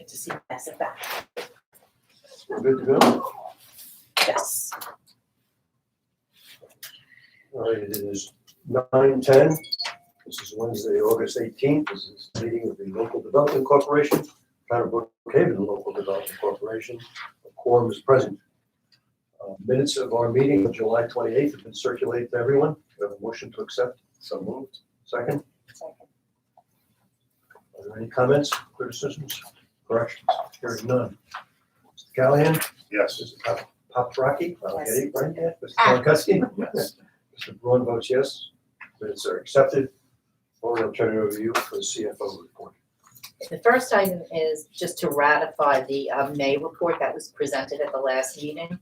to see massive back. We're good to go? Yes. All right, it is 9:10. This is Wednesday, August 18th. This is the meeting of the Local Development Corporation, Town of Brookhaven Local Development Corporation. A quorum is present. Minutes of our meeting of July 28th have been circulated to everyone. We have a motion to accept. So moved. Second. Are there any comments, criticisms, corrections? Hearing none. Mr. Callahan? Yes. Mr. Paprocki? I'll get it right there. Mr. Ah. Tonkowski? Yes. Mr. Braun votes yes. Minutes are accepted. Lori, I'll turn it over to you for the CFO report. The first item is just to ratify the May report that was presented at the last meeting.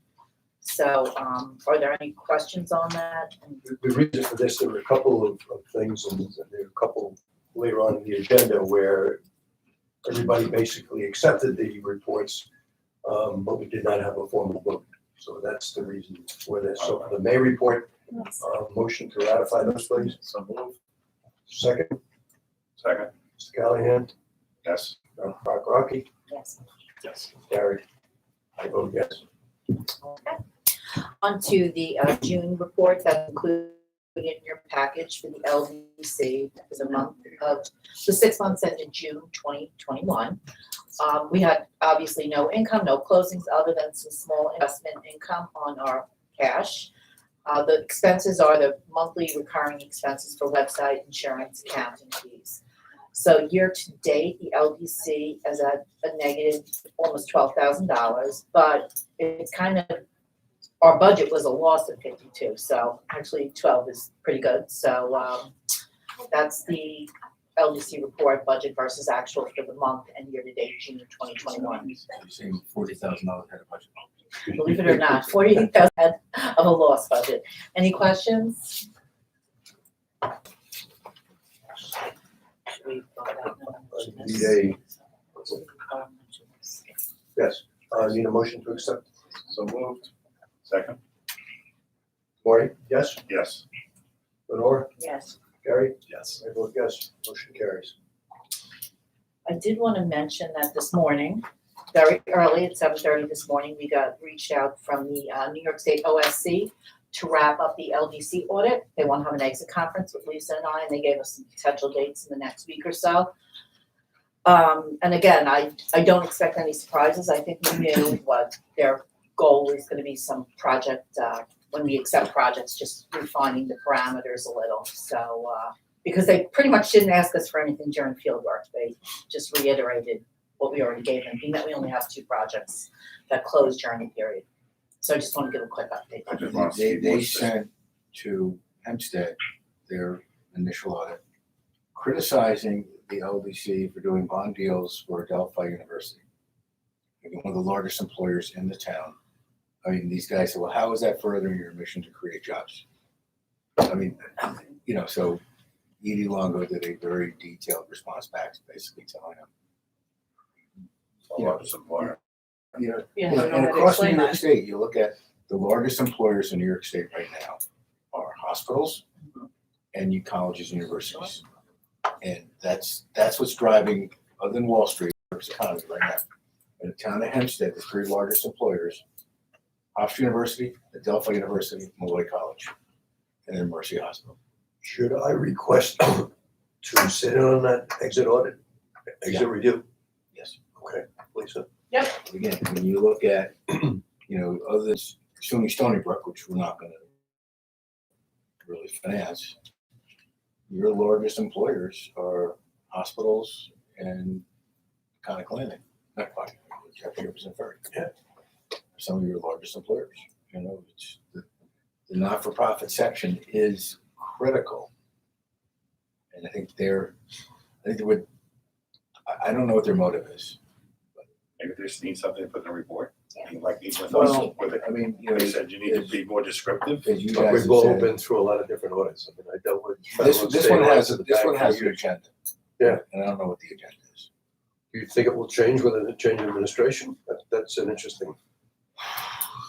So are there any questions on that? The reason for this, there were a couple of things, and there were a couple later on in the agenda where everybody basically accepted the reports, but we did not have a formal vote. So that's the reason for this. So for the May report, motion to ratify those, please. So moved. Second, Second. Mr. Callahan, Yes. Brock Rocky, Yes. Yes. Carried. I vote yes. Okay. On to the June report that's included in your package for the LDC for the month of the 6 months ended June 2021. We had obviously no income, no closings other than some small investment income on our cash. The expenses are the monthly recurring expenses for website, insurance, accounting fees. So year to date, the LDC is at a negative almost $12,000, but it's kind of, our budget was a loss of 52, so actually 12 is pretty good. So that's the LDC report, budget versus actual for the month and year to date, June 2021. You're saying $40,000 had a budget. Believe it or not, 48,000 of a lost budget. Any questions? Need yes, need a motion to accept. So moved. Second. Lori, yes? Yes. Lenore? Yes. Gary? Yes. I vote yes. Motion carries. I did want to mention that this morning, very early at 7:30 this morning, we got reached out from the New York State OSC to wrap up the LDC audit. They want to have an exit conference with Lisa and I, and they gave us some potential dates in the next week or so. And again, I don't expect any surprises. I think we knew what their goal is going to be, some project, when we accept projects, just refining the parameters a little. So, because they pretty much didn't ask us for anything during field work. They just reiterated what we already gave them, being that we only have 2 projects that closed during the period. So I just want to give a quick update. I just want to see They what's there. sent to Hempstead their initial audit, criticizing the LDC for doing bond deals for Adelphi University, one of the largest employers in the town. I mean, these guys said, well, how is that furthering your mission to create jobs? I mean, you know, so Edie Longo did a very detailed response back, basically telling them, A largest employer. you know, Yeah, and across New York State, you look at the largest employers in New York State right now are hospitals and colleges and universities. And that's what's driving, other than Wall Street, New York's economy right now. In the town of Hempstead, the 3 largest employers, Hofstra University, Adelphi University, Malloy College, and then Mercy Hospital. Should I request to sit in on that exit audit, exit review? Yes. Okay, Lisa. Again, when you look at, you know, other than SUNY Stony Brook, which we're not gonna really finance, your largest employers are hospitals and Conic Landing, not Conic, Jefferson Ferry. Yeah. Some of your largest employers, you know, it's the not-for-profit section is critical. And I think they would, I don't know what their motive is. Maybe they just need something to put in the report. Like even with Well, us, with it. I mean, you know, They said you need to be more descriptive. as you But guys we've have all said, been through a lot of different audits. I mean, I dealt with. this one has the this back one has for an years. agenda. Yeah. And I don't know what the agenda is. Do you think it will change with a change in administration? That's an interesting.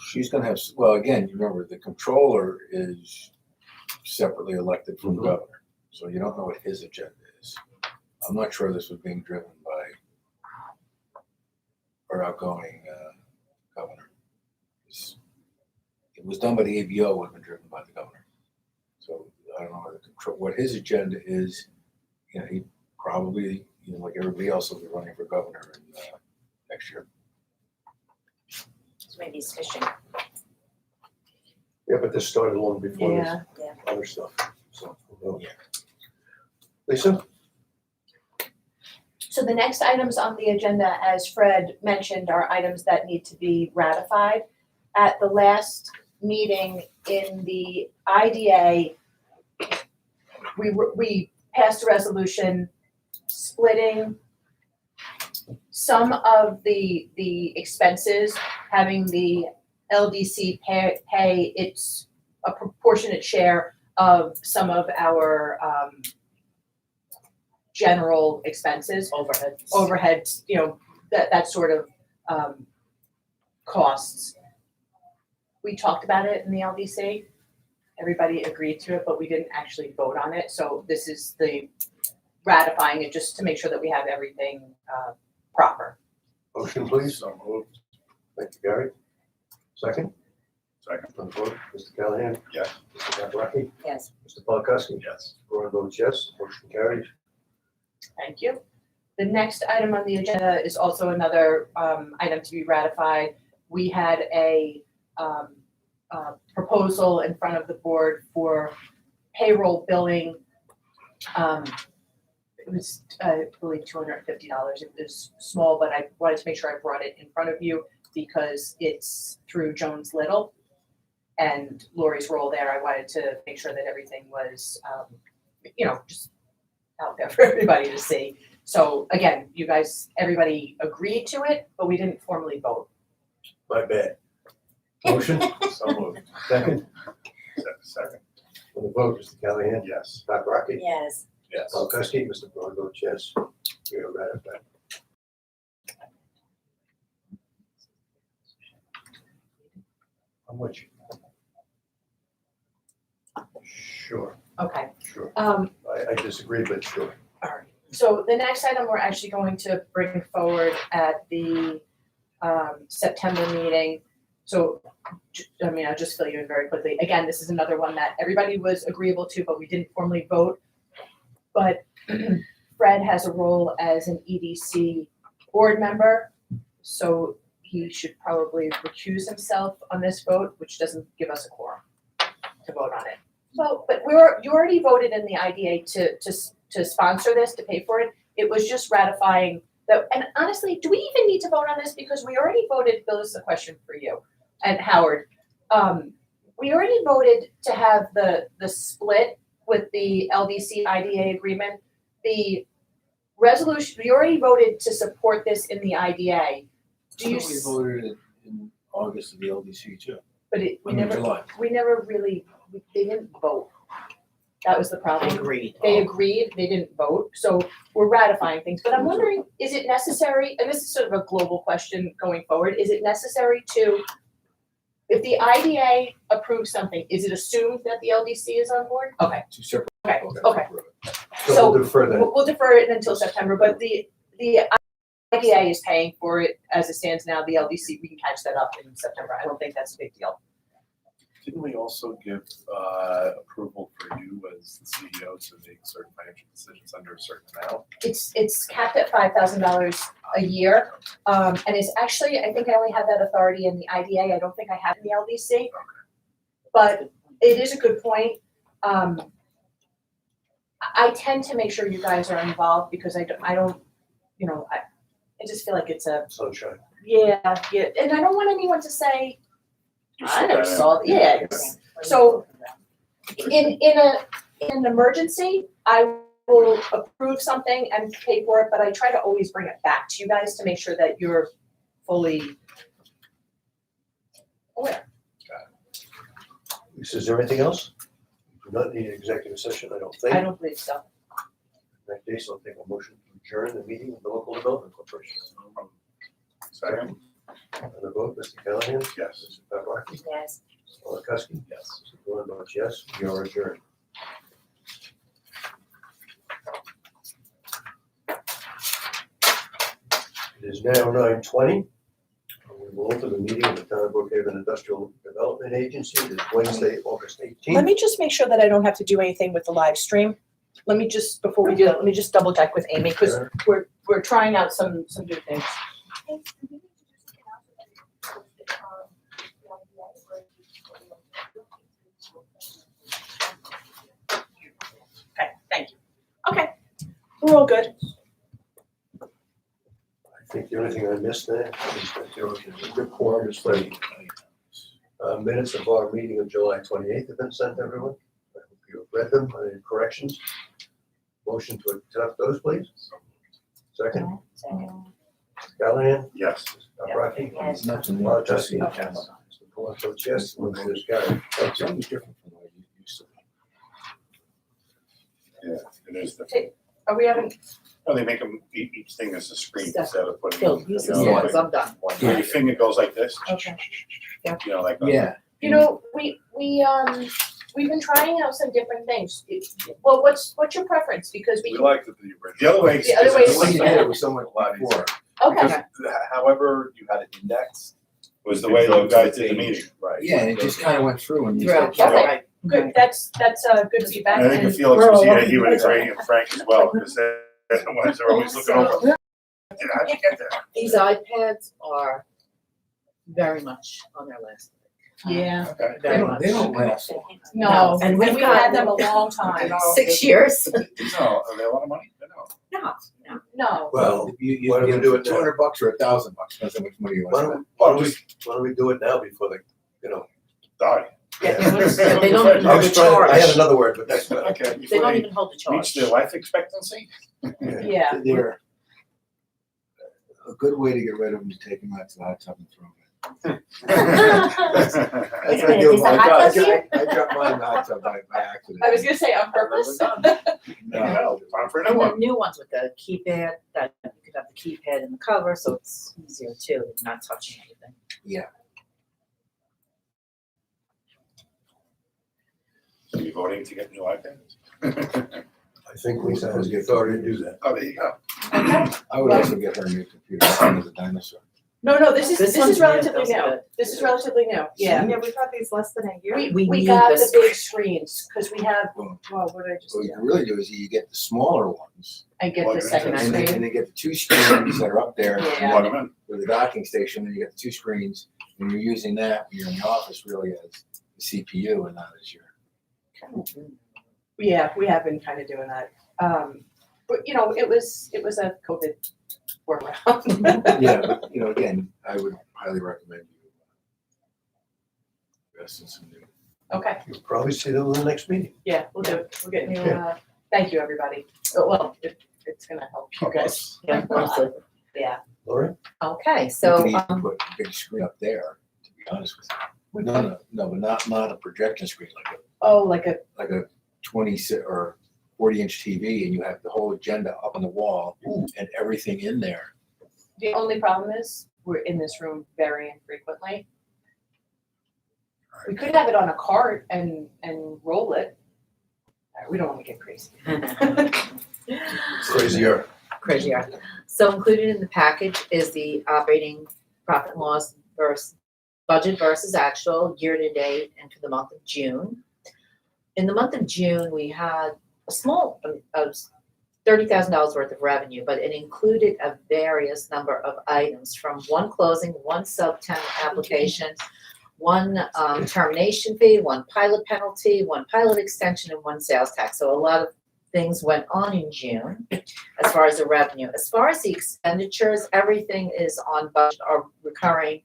She's gonna have, well, again, you remember the controller is separately elected from the governor, so you don't know what his agenda is. I'm not sure this was being driven by our outgoing governor. It was done by the ABO, would have been driven by the governor. So I don't know what his agenda is. You know, he probably, you know, like everybody else, will be running for governor in, next year. So maybe he's fishing. Yeah, but this started long before this Yeah. other stuff, so, who knows? Yeah. Lisa? So the next items on the agenda, as Fred mentioned, are items that need to be ratified. At the last meeting in the IDA, we passed a resolution splitting some of the expenses, having the LDC pay its a proportionate share of some of our general expenses, overheads, you know, that sort of costs. We talked about it in the LDC. Everybody agreed to it, but we didn't actually vote on it. So this is the ratifying it just to make sure that we have everything proper. Motion, please. So moved. Thank you, Gary. Second? Second. On the vote, Mr. Callahan? Yes. Mr. Paprocki? Yes. Mr. Polakowski? Yes. Ron votes yes, motion carries. Thank you. The next item on the agenda is also another item to be ratified. We had a proposal in front of the board for payroll billing. It was, I believe, $250. It was small, but I wanted to make sure I brought it in front of you because it's through Jones Little and Lori's role there. I wanted to make sure that everything was, you know, just out there for everybody to see. So again, you guys, everybody agreed to it, but we didn't formally vote. My bad. Motion, So moved. second. Second. On the vote, Mr. Callahan? Yes. Paprocki? Yes. Yes. Polakowski? Mr. Braun votes yes. We are ratified. How much? Sure, Okay. sure. I disagree, but sure. All right, so the next item we're actually going to bring forward at the September meeting. So, I mean, I'll just fill you in very quickly. Again, this is another one that everybody was agreeable to, but we didn't formally vote. But Fred has a role as an EDC board member, so he should probably recuse himself on this vote, which doesn't give us a quorum to vote on it. So, but you already voted in the IDA to sponsor this, to pay for it. It was just ratifying that, and honestly, do we even need to vote on this? Because we already voted, Bill, this is a question for you, and Howard. We already voted to have the split with the LDC IDA agreement. The resolution, we already voted to support this in the IDA. Do you, We voted it in August of the LDC too. but we never really, they didn't vote. That was the problem. Agreed. They agreed, they didn't vote, so we're ratifying things, but I'm wondering, is it necessary, and this is sort of a global question going forward, is it necessary to, if the IDA approves something, is it assumed that the LDC is on board? Okay, Two separate. okay, votes. okay. So So we'll defer that. we'll defer it until September, but the IDA is paying for it as it stands now, the LDC, we can catch that up in September, I don't think that's a big deal. Didn't we also give approval for you as the CEO to make certain financial decisions under a certain amount? It's capped at $5,000 a year, and it's actually, I think I only have that authority in the IDA, I don't think I have in the LDC. But it is a good point. I tend to make sure you guys are involved because I don't, you know, I just feel like it's a, Sunshine. yeah, and I don't want anyone to say, You I said never that. saw, yeah, so in an emergency, I will approve something and pay for it, but I try to always bring it back to you guys to make sure that you're fully aware. Lisa, is there anything else? We do not need an executive session, I don't think. I don't believe so. In that case, I'll take a motion to adjourn the meeting of the local development corporation. Second? On the vote, Mr. Callahan? Yes. Mr. Paprocki? Yes. Mr. Polakowski? Yes. Mr. Braun votes yes, we are adjourned. It is now 9:20. We'll open the meeting of the Town of Brookhaven Industrial Development Agency. It's Wednesday, August 18th. Let me just make sure that I don't have to do anything with the live stream. Let me just, before we do it, let me just double check with Amy, because we're trying out some new things. Okay, thank you. Okay, we're all good. I think the only thing I missed there is that there was a report, is the minutes of our meeting of July 28th have been sent to everyone. I hope you have read them. Any corrections? Motion to accept those, please. Second, Callahan, Yes. Rocky, There's nothing Well, more just Jesse, the okay. agenda. Paul votes yes, motion is carried. It's always different from the way you used to. Yeah, it is the, Are we having, oh, they make them, each thing is a screen Steph, instead of putting. Phil, use this you know, one, because I'm done. Where your finger goes like this. okay. You know, like. Yeah. You know, we've been trying out some different things. Well, what's your preference? Because We like the original. The other way. The other way The is way you Yeah. did it was so much A lot easier. before. Okay, Because however you had it indexed was the way the guys did the meeting. Right. Yeah, and it just kind of went through and you Throughout, said, Okay. right. good, that's good feedback. And I think and- Felix was here, he would agree, and Frank as well, because they're the ones that are always looking over. Dude, how'd you get there? These iPads are very much on their list. Yeah, Okay. they don't last long. no, And and we've we've got- had them a long time. 6 years. No, are they a lot of money? No. No, No, Well, You why don't we get do it now? $200 or $1,000, depends how much money you why want don't we do it now before the, Die. Yeah, they don't even I hold was the trying, I had charge. another word, but that's better. Okay, They before don't they even hold the reach charge. their life expectancy? yeah. to. They're a good way to get rid of them is take them out to the hot tub and throw them in. That's Wait a I minute, do. is the I hot dropped- tub here? I dropped mine in the hot tub by accident. I was gonna say on purpose. No, time for a And new the one. new ones with the keypad, that you could have the keypad in the cover, so it's easier too, you're not touching anything. Are you voting to get new iPads? I think Lisa has the authority to do that. Oh, there you go. I would also get her a new computer, that was a dinosaur. No, this is one's relatively those are new. good. This is relatively new, yeah. Yeah, we've had these less than a year. We We need got the this. big screens, cause we have, Boom. well, what did I just What do? you can really do is you get the smaller ones, I get Plug the it in. second and then screen. you get the two screens that are up there. Yeah. Plug them in. With the docking station, then you get the two screens, and you're using that when you're in the office really as the CPU and not as your. Yeah, we have been kind of doing that. But you know, it was a COVID workaround. Yeah, but again, I would highly recommend you invest in some new. Okay, You'll probably see them in the next meeting. yeah, we'll do it. We'll get new, thank you, everybody. Oh, well, it's gonna help you guys. Yeah, honestly. Yeah. Lori? Okay, You so, can even put a big screen up there, to be honest with you. No, but not a projection screen, Oh, like a, like a 20 or 40-inch TV, and you have the whole agenda up on the wall and everything in there. the only problem is, we're in this room very infrequently. We could have it on a cart and roll it. We don't wanna get crazy. Crazier. crazier. So included in the package is the operating profit and loss versus budget versus actual year to date and for the month of June. In the month of June, we had a small, $30,000 worth of revenue, but it included a various number of items from one closing, one sub-tenant application, one termination fee, one pilot penalty, one pilot extension, and one sales tax. So a lot of things went on in June as far as the revenue. As far as the expenditures, everything is on budget or recurring.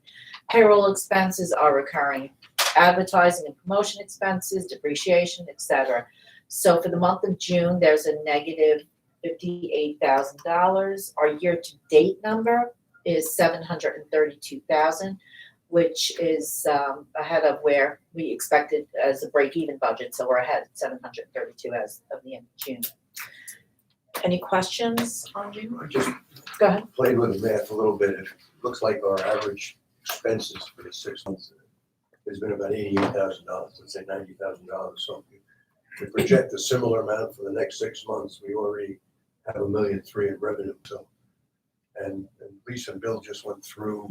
Payroll expenses are recurring. Advertising and promotion expenses, depreciation, etc. So for the month of June, there's a negative $58,000. Our year-to-date number is $732,000, which is ahead of where we expected as a break-even budget. So we're ahead at 732 as of the end of June. Any questions on June? I just Go ahead. played with the math a little bit. It looks like our average expenses for the 6 months has been about $88,000, let's say $90,000. So if we project a similar amount for the next 6 months, we already have $1.3 million in revenue. So, and Lisa and Bill just went through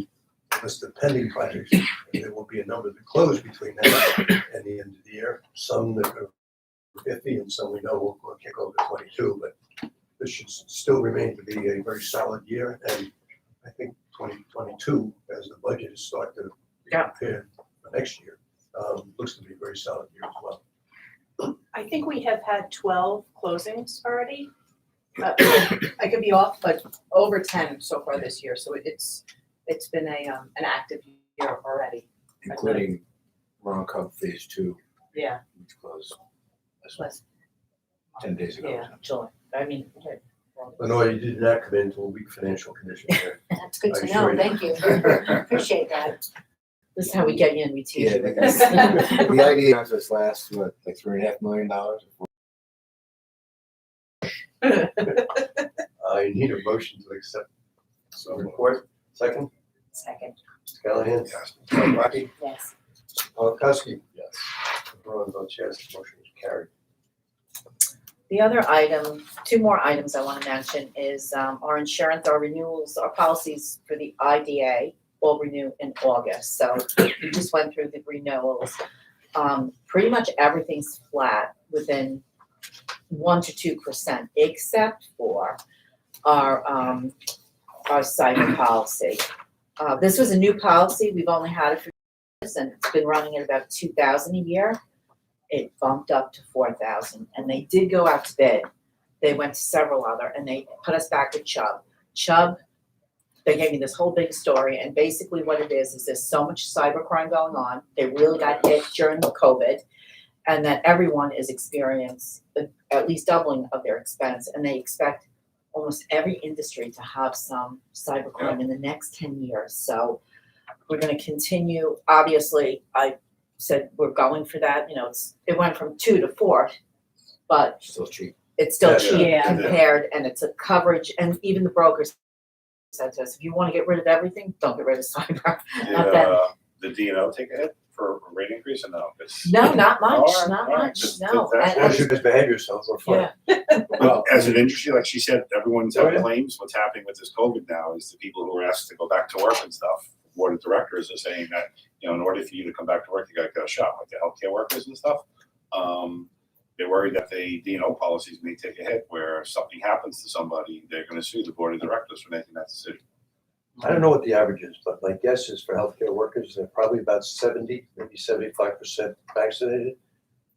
list of pending projects. There will be a number that close between now and the end of the year. Some that are 50 and some we know will kick over to 22, but this should still remain to be a very solid year. And I think 2022, as the budget is starting to be prepared for next year, looks to be a very solid year as well. I think we have had 12 closings already. I could be off, but over 10 so far this year, so it's been an active year already. Including Ron Cub Phase 2, Yeah, which closed less, 10 days ago. yeah, July, I mean. Lenore, you did not come into a weak financial condition here. That's good I to assure know, you. thank you. Appreciate that. This is how we get you and we teach Yeah, you with the this. the idea was this last, what, like $3.5 million? I need a motion to accept the report. Second, Second, Mr. Callahan. Yes. Mr. Rocky. yes. Mr. Polakowski. Yes. Ron votes yes, the motion is carried. The other item, two more items I want to mention is our insurance, our renewals, our policies for the IDA will renew in August. So we just went through the renewals. Pretty much everything's flat within 1 to 2%, except for our cyber policy. This was a new policy. We've only had it for years, and it's been running at about $2,000 a year. It bumped up to $4,000, and they did go out to bid. They went to several other, and they put us back with Chubb. Chubb, they gave me this whole big story, and basically what it is there's so much cybercrime going on. They really got hit during the COVID, and that everyone is experiencing at least doubling of their expense, and they expect almost every industry to have some cybercrime in the next 10 years. So we're going to continue. Obviously, I said we're going for that. You know, it went from 2 to 4, but Still cheap. it's still Yeah, cheap yeah. compared, and it's a coverage. And even the brokers said to us, if you want to get rid of everything, don't get rid of cyber. Not that. Did D&O take a hit for a rate increase or no? 'Cause- No, not much, Alright, not alright, much, just- no. that's- And- As you guys behave yourselves, we're fine. Yeah, Well, as an industry, like she said, everyone's Oh, had yeah. claims. What's happening with this COVID now is the people who are asked to go back to work and stuff, board of directors are saying that, you know, in order for you to come back to work, you gotta get a shot, like the healthcare workers and stuff. They're worried that the D&O policies may take a hit where if something happens to somebody, they're gonna sue the board of directors for making that decision. I don't know what the average is, but my guess is for healthcare workers, they're probably about 70, maybe 75% vaccinated.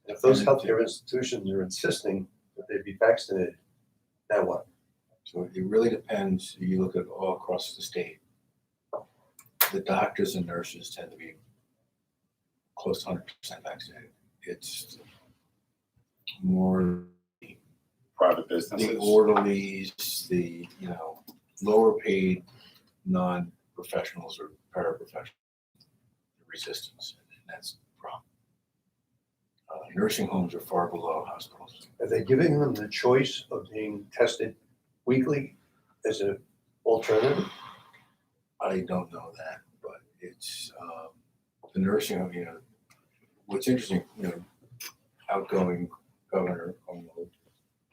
And if those healthcare institutions are insisting that they be vaccinated, now what? So it really depends. You look at all across the state. The doctors and nurses tend to be close to 100% vaccinated. It's more Private the businesses. orderlies, the, you know, lower paid non-professionals or paraprofessionals, resistance, and that's the problem. Nursing homes are far below hospitals. Are they giving them the choice of being tested weekly as an alternative? I don't know that, but it's the nursing home. You know, what's interesting. You know, outgoing Governor Cuomo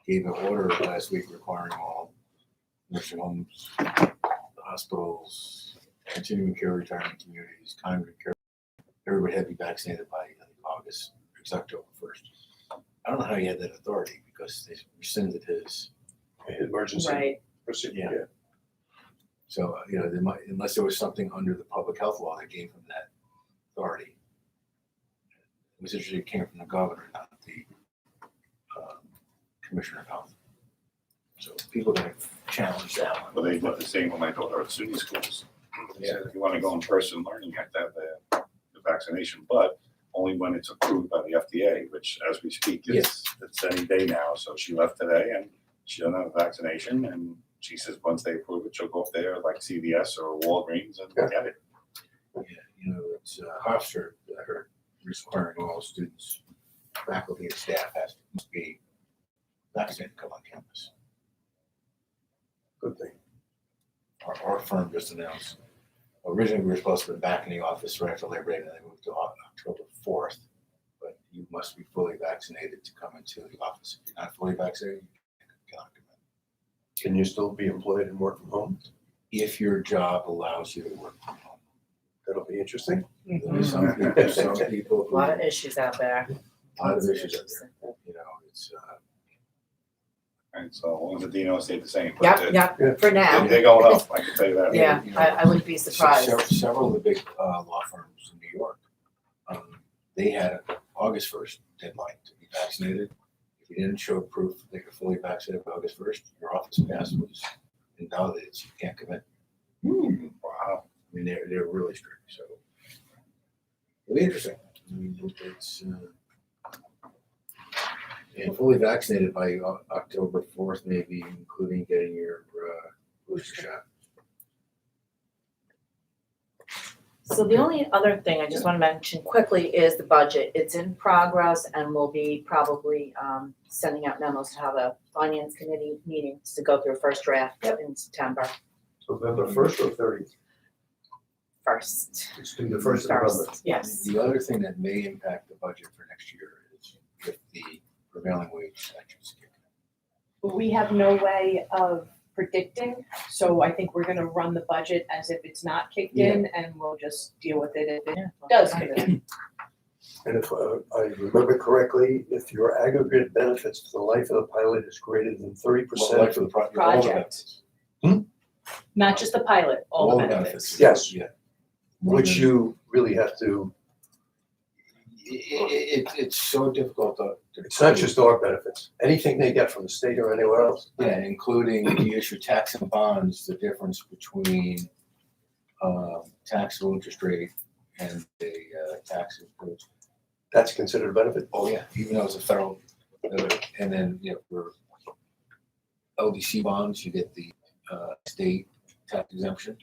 gave an order last week requiring all nursing homes, hospitals, continuing care retirement communities, congregate care, everybody had to be vaccinated by I think August. It's October 1st. I don't know how he had that authority because they rescinded his. Emergency right. procedure, Yeah. yeah. So, you know, they might, unless there was something under the public health law that gave him that authority. It was interesting, it came from the governor, not the commissioner of health. So people are going to challenge that one. Well, they did the same with my daughter at SUNY schools. They said, if you wanna go in person learning, you have to have the vaccination, but only when it's approved by the FDA, which as we speak, it's any day now. So she left today and she doesn't have a vaccination, and she says once they approve it, she'll go up there like CVS or Walgreens and get it. Yeah, you know, it's Hofstra, I heard, requiring all students, faculty and staff must be vaccinated to come on campus. Good thing. Our firm just announced, originally we were supposed to be back in the office right after Labor Day, and they moved to October 4th. But you must be fully vaccinated to come into the office. If you're not fully vaccinated, you cannot come in. Can you still be employed and work from home? If your job allows you to work from home. Be interesting. There's some people A who, lot of issues out there. a lot of issues out there, you know, it's, And so as long as the Dino stayed the same. but Yep, yep, for now. They're going up, I can tell you that. Yeah, you know, I wouldn't be surprised. Several of the big law firms in New York, they had an August 1st deadline to be vaccinated. If you didn't show proof that you're fully vaccinated by August 1st, your office pass was invalidated, so you can't come in. Wow. I mean, they're really strict, so it'll be interesting. I mean, it's and fully vaccinated by October 4th, maybe, including getting your booster shot. So the only other thing I just want to mention quickly is the budget. It's in progress and we'll be probably sending out memos to have a finance committee meetings to go through a first draft in September November 1st or 30th? 1st. It's due the 1st of November. First, yes. The other thing that may impact the budget for next year is if the prevailing wage statutes kick in. We have no way of predicting, so I think we're gonna run the budget as if it's not kicked in, and we'll just deal with it if it does kick in. And if I remember correctly, if your aggregate benefits to the life of the pilot is greater than 30%. Well, like for the all the Project. benefits. Not just the pilot, all the benefits. Yes. Yeah. Which you really have to, It's so difficult to. it's not just our benefits, anything they get from the state or anywhere else. Yeah, including if you issue tax and bonds, the difference between taxable interest rate and the tax include. That's considered a benefit? Oh, yeah, even though it's a federal, and then, you know, for LDC bonds, you get the state tax exemption.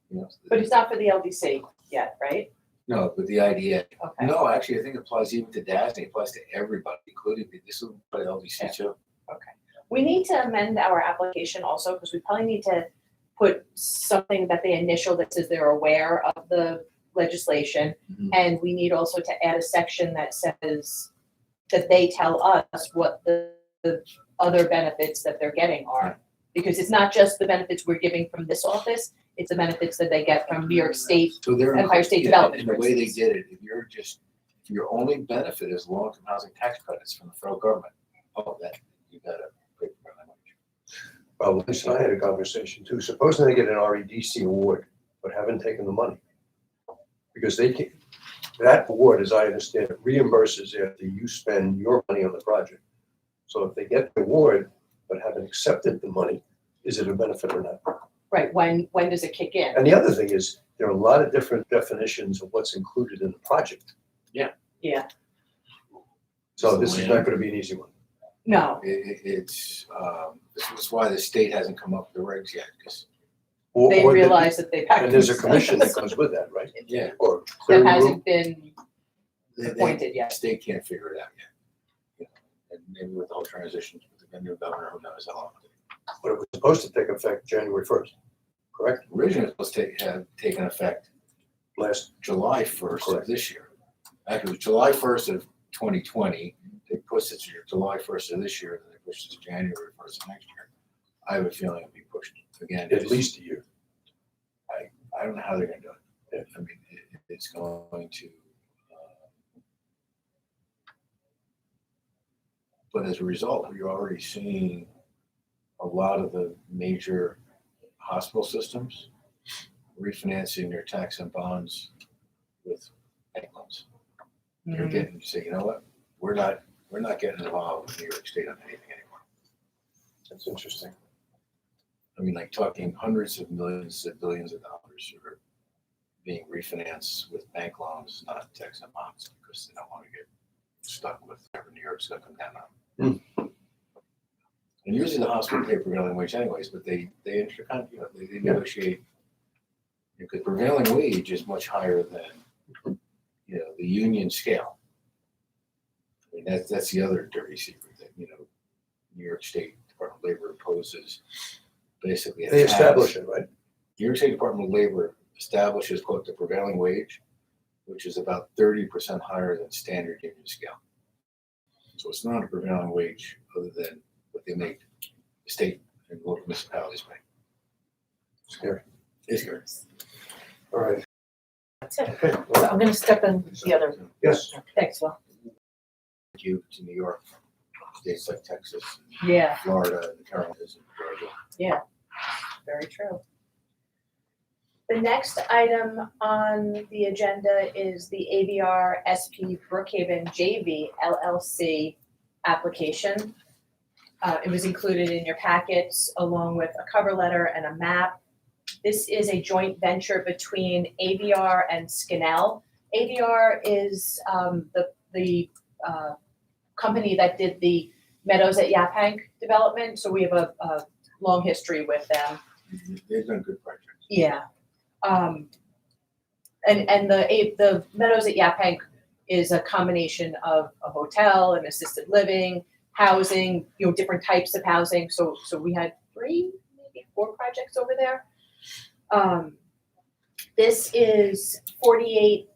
You know, But it's not for the LDC yet, right? no, but the IDA. Okay. No, actually, I think it applies even to DAS, it applies to everybody, including, this will apply to LDC too. We need to amend our application also, because we probably need to put something that they initial that says they're aware of the legislation. Mhm. And we need also to add a section that says that they tell us what the other benefits that they're getting are. Because it's not just the benefits we're giving from this office, it's the benefits that they get from New York State. So they're. Empire State yeah, Development, And the for way they instance. did it, if your only benefit is low-income housing tax credits from the federal government, that, you gotta pay for that much. Well, Lisa and I had a conversation too. Supposing they get an REDC award, but haven't taken the money. Because they can, that award, as I understand it, reimburses after you spend your money on the project. So if they get the award, but haven't accepted the money, is it a benefit or not? Right, when does it kick in? And the other thing is, there are a lot of different definitions of what's included in the project. Yeah, So this is not gonna be an easy one. no, This is why the state hasn't come up with the regs yet, because, they Or realize that they've. And there's a commission that goes with that, right? yeah, Or That clearing room. hasn't been they, appointed yet. state can't figure it out yet. You know, and maybe with the whole transition with the new governor, who knows how long it'll take. But it was supposed to take effect January 1st, correct? Originally, it was supposed to have taken effect Last, July 1st of Correct. this year. Actually, it was July 1st of 2020, they pushed it to July 1st of this year, and they pushed it to January 1st of next year. I have a feeling it'll be pushed again. at least a year. I don't know how they're gonna do it. I mean, it's going to. But as a result, you're already seeing a lot of the major hospital systems refinancing their tax and bonds with bank loans. They're getting, say, you know what, we're not getting involved with New York State on anything anymore. That's interesting. I mean, like talking hundreds of millions of billions of dollars are being refinanced with bank loans, not tax and bonds, because they don't want to get stuck with whatever New York's gonna come down on. And usually the hospital pay prevailing wage anyways, but they negotiate, because prevailing wage is much higher than, you know, the union scale. I mean, that's the other dirty secret that, you know, New York State Department of Labor imposes basically. a They tax. establish it, right? New York State Department of Labor establishes, quote, the prevailing wage, which is about 30% higher than standard union scale. So it's not a prevailing wage other than what they make the state and local municipalities pay. Scary. It's scary. All right. That's it. Okay, So well, I'm gonna step in the other, yes, thanks, Will. Thank you to New York, states like Texas, Yeah, Florida, and the Carolinas, and Georgia. very true. The next item on the agenda is the ABR SP Brookhaven JV LLC application. It was included in your packets along with a cover letter and a map. This is a joint venture between ABR and Skinell. ABR is the company that did the Meadows at Yaphank development, so we have a long history with them. They've done good projects. Yeah. And the Meadows at Yaphank is a combination of a hotel and assisted living, housing, different types of housing. So we had 3, maybe 4 projects over there. This is 48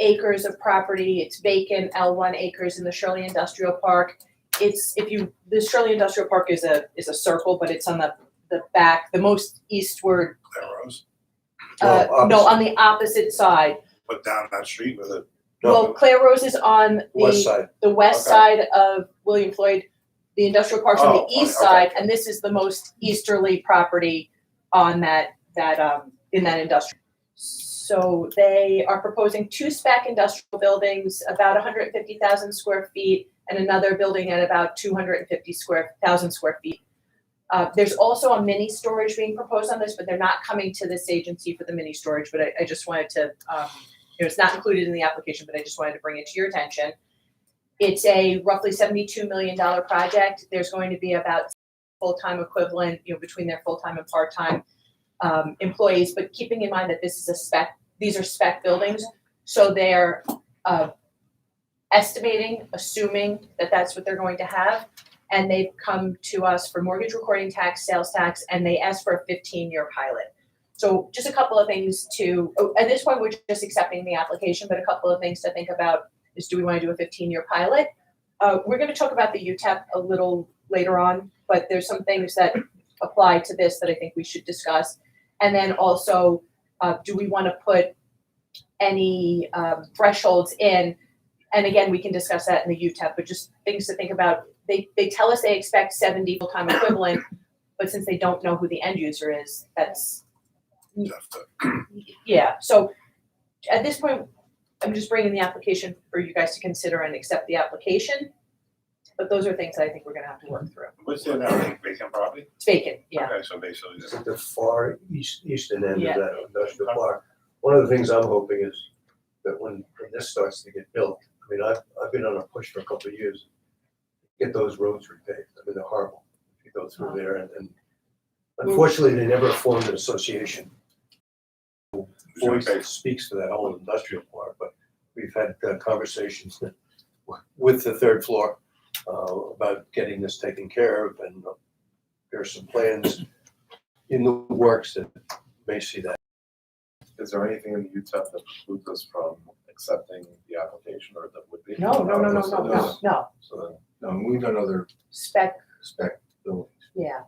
acres of property. It's vacant, L1 acres in the Shirley Industrial Park. The Shirley Industrial Park is a circle, but it's on the back, the most eastward. Arrows, No, on the opposite side. but down that street with it. Well, Claire Rose is on west side. the west Okay. side of William Floyd. The industrial park's on Oh, the on east the- okay. side, and this is the most easterly property on that in that industrial. So they are proposing 2 spec industrial buildings, about 150,000 square feet, and another building at about 250,000 square feet. There's also a mini storage being proposed on this, but they're not coming to this agency for the mini storage, but I just wanted to, it's not included in the application, but I just wanted to bring it to your attention. It's a roughly $72 million project. There's going to be about full-time equivalent, between their full-time and part-time employees, but keeping in mind that these are spec buildings, so they're assuming that that's what they're going to have. And they've come to us for mortgage recording tax, sales tax, and they asked for a 15-year pilot. So just a couple of things at this point, we're just accepting the application, but a couple of things to think about is, do we want to do a 15-year pilot? We're going to talk about the UTEP a little later on, but there's some things that apply to this that I think we should discuss. And then also, do we want to put any thresholds in? And again, we can discuss that in the UTEP, but just things to think about. They tell us they expect 70 full-time equivalent, but since they don't know who the end user is, that's, yeah. So at this point, I'm just bringing the application for you guys to consider and accept the application. But those are things that I think we're gonna have to work through. What's there now, vacant property? It's vacant, yeah. Okay, so basically It's just, at the far eastern end Yeah. of that industrial park. One of the things I'm hoping is that when this starts to get built, I mean, I've been on a push for a couple of years, get those roads repaved. I mean, they're horrible. If you go through there and unfortunately, they never formed an association. Voice speaks for that whole industrial park, but we've had conversations with the third floor about getting this taken care of, and there's some plans in the works that may see that. Is there anything in the UTEP that precludes us from accepting the application, or that would be? No. So No, we've done other Spec, buildings. yeah.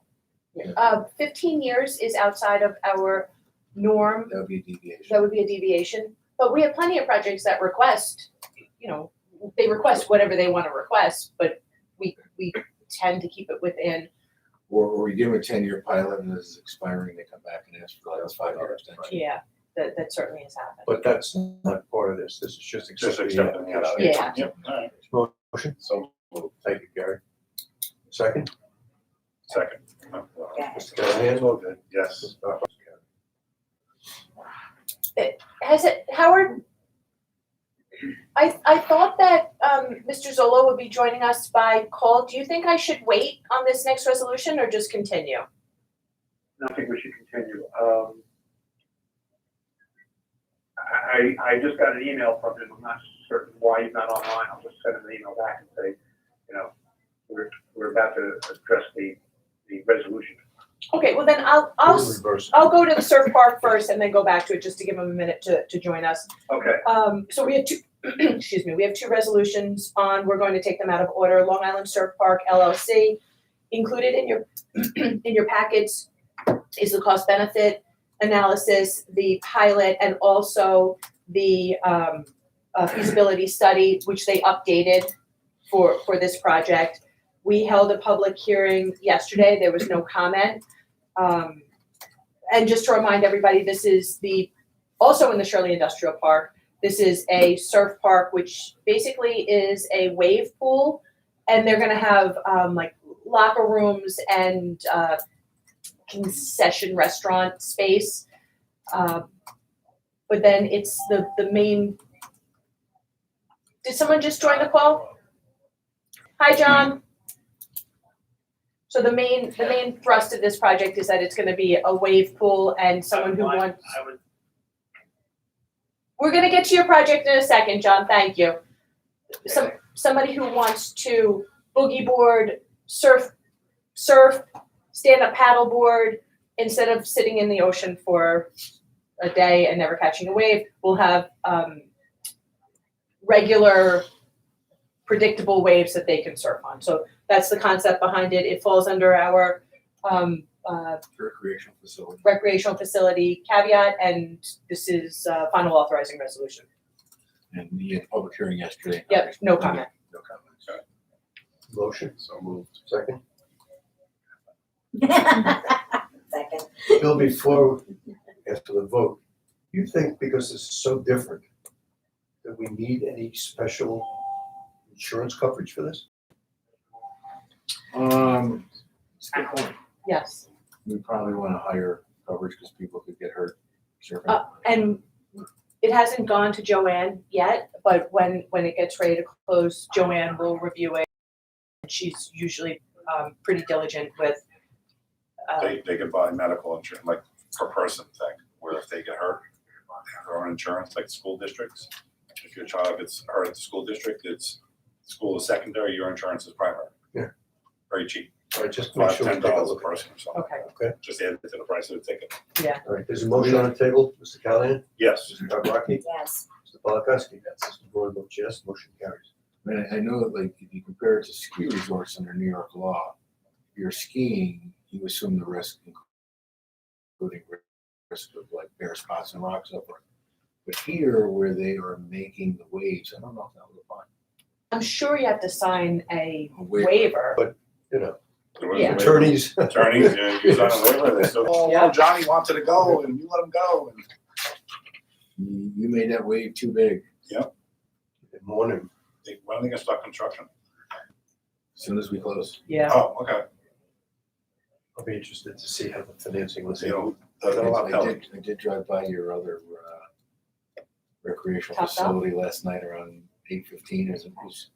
15 years is outside of our norm. That would be a deviation. That would be a deviation, but we have plenty of projects that request, they request whatever they want to request, but we tend to keep it within. Or we give them a 10-year pilot and this is expiring, they come back and ask for like a 5-year extension. Yeah, that certainly has happened. But that's not part of this. This is just just accepting the accepting the application. application. Yeah. Yep, all right, Motion? So Thank you, Gary. Second? second. Mr. Callahan? Good, yes. Howard, I thought that Mr. Zola would be joining us by call. Do you think I should wait on this next resolution or just continue? I think we should continue. I just got an email from him. I'm not certain why he's not online. I'll just send him an email back and say, we're about to address the resolution. Okay, well then I'll Reverse. go to the surf park first and then go back to it just to give him a minute to join us. Okay. So we have two, excuse me, we have 2 resolutions on, we're going to take them out of order. Long Island Surf Park LLC, included in your, in your packets is the cost benefit analysis, the pilot, and also the feasibility study, which they updated for this project. We held a public hearing yesterday. There was no comment. And just to remind everybody, this is also in the Shirley Industrial Park. This is a surf park, which basically is a wave pool. And they're gonna have like locker rooms and concession restaurant space. But then it's the main. Did someone just join the call? Hi, John. So the main thrust of this project is that it's gonna be a wave pool and someone who wants. We're gonna get to your project in a second, John, thank you. Somebody who wants to boogie board, surf, stand-up paddleboard, instead of sitting in the ocean for a day and never catching a wave, we'll have regular, predictable waves that they can surf on. So that's the concept behind it. It falls under our recreational facility caveat, and this is final authorizing resolution. And the public hearing yesterday. Yep, no comment. No comment. Motion, So moved. second. Second. Bill, before, after the vote, you think because this is so different, that we need any special insurance coverage for this? It's a good point. Yes. We probably want to hire coverage because people could get hurt surfing. And it hasn't gone to Joanne yet, but when it gets ready to close, Joanne will review it. She's usually pretty diligent with. They could buy medical insurance, like per person thing, where if they get hurt, they have their own insurance, like school districts. If your child gets hurt at the school district, school is secondary, your insurance is primary. Yeah. Very cheap, All right, just make sure we $10 take a a look. person or something. Okay. Just add it to the price of the ticket. All right, there's a motion on the table, Mr. Callahan, Yes. Mr. Paprocki, Yes. Mr. Polakowski, yes, Mr. Board votes yes, motion carries. I mean, I know that like if you compare it to ski resorts under New York law, if you're skiing, you assume the risk, including risk of like bare spots and rocks over. But here, where they are making the waves, I don't know if that would apply. I'm sure you have to sign a A waiver. waiver. But, you know, Yeah. attorneys. Attorneys, you sign a waiver, they still, oh, Yeah. well, Johnny wanted to go and you let him go. And You made that wave too big. Morning. when are they gonna start construction? As soon as we close. Yeah. Oh, okay. I'll be interested to see how the financing was. You know, I did drive by your other recreational Top Dog? facility last night around 8:15. It was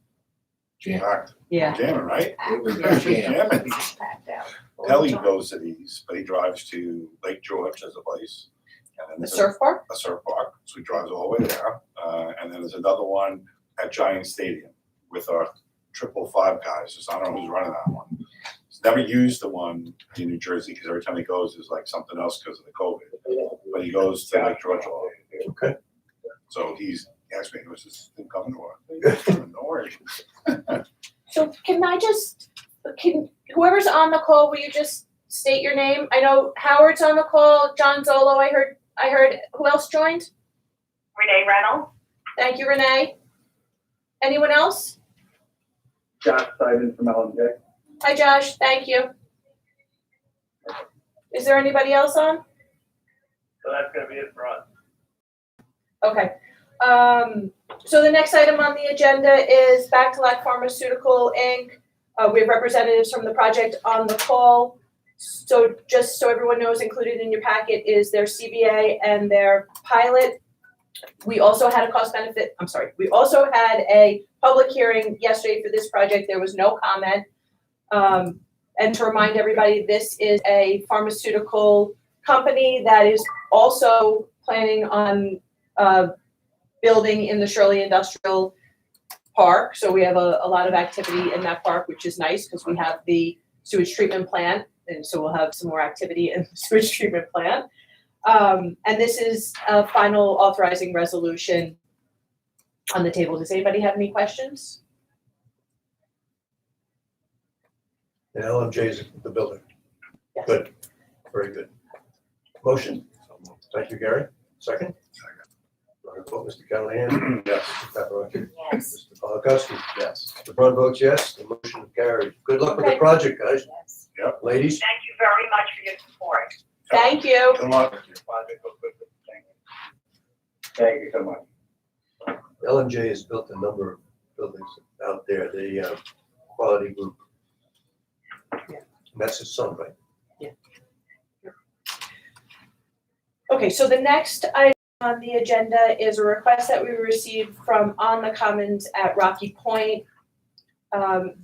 jammed. Packed. Yeah. Jamming, right? It was Yeah, jammed. jamming. Packed out. Ellie goes to these, but he drives to Lake George as a place. And then The there's surf park? a surf park, so he drives all the way there. And then there's another one at Giant Stadium with our 555 guys, just I don't know who's running that one. He's never used the one in New Jersey, because every time he goes, there's like something else because of the COVID. But he goes to Lake George a lot. Okay. So he asked me, was this thing coming or what? No worries. So can whoever's on the call, will you just state your name? I know Howard's on the call, John Zolo, I heard, who else joined? Renee Reynolds. Thank you, Renee. Anyone else? Josh Simon from LMJ. Hi, Josh, thank you. Is there anybody else on? So that's gonna be it for us. Okay. So the next item on the agenda is Back-to-Lack Pharmaceutical, Inc. We have representatives from the project on the call. So just so everyone knows, included in your packet is their CBA and their pilot. We also had we also had a public hearing yesterday for this project. There was no comment. And to remind everybody, this is a pharmaceutical company that is also planning on building in the Shirley Industrial Park. So we have a lot of activity in that park, which is nice because we have the sewage treatment plant. And so we'll have some more activity in the sewage treatment plant. And this is a final authorizing resolution on the table. Does anybody have any questions? And LMJ is the builder. Yes. Good, very good. Motion. Thank you, Gary. Second? On the vote, Mr. Callahan? Yes. Mr. Paparocki? Yes. Mr. Polakowski? Yes. Mr. Braun votes yes, the motion carried. Good luck with the Okay. project, guys. Yes. Ladies? Thank you very much for your support. Thank you. Good luck. Project goes quickly. Thank you so much. L&J has built a number of buildings out there, the Quality Group. Yeah. And that's his son, right? Okay, so the next item on the agenda is a request that we received from On the Commons at Rocky Point.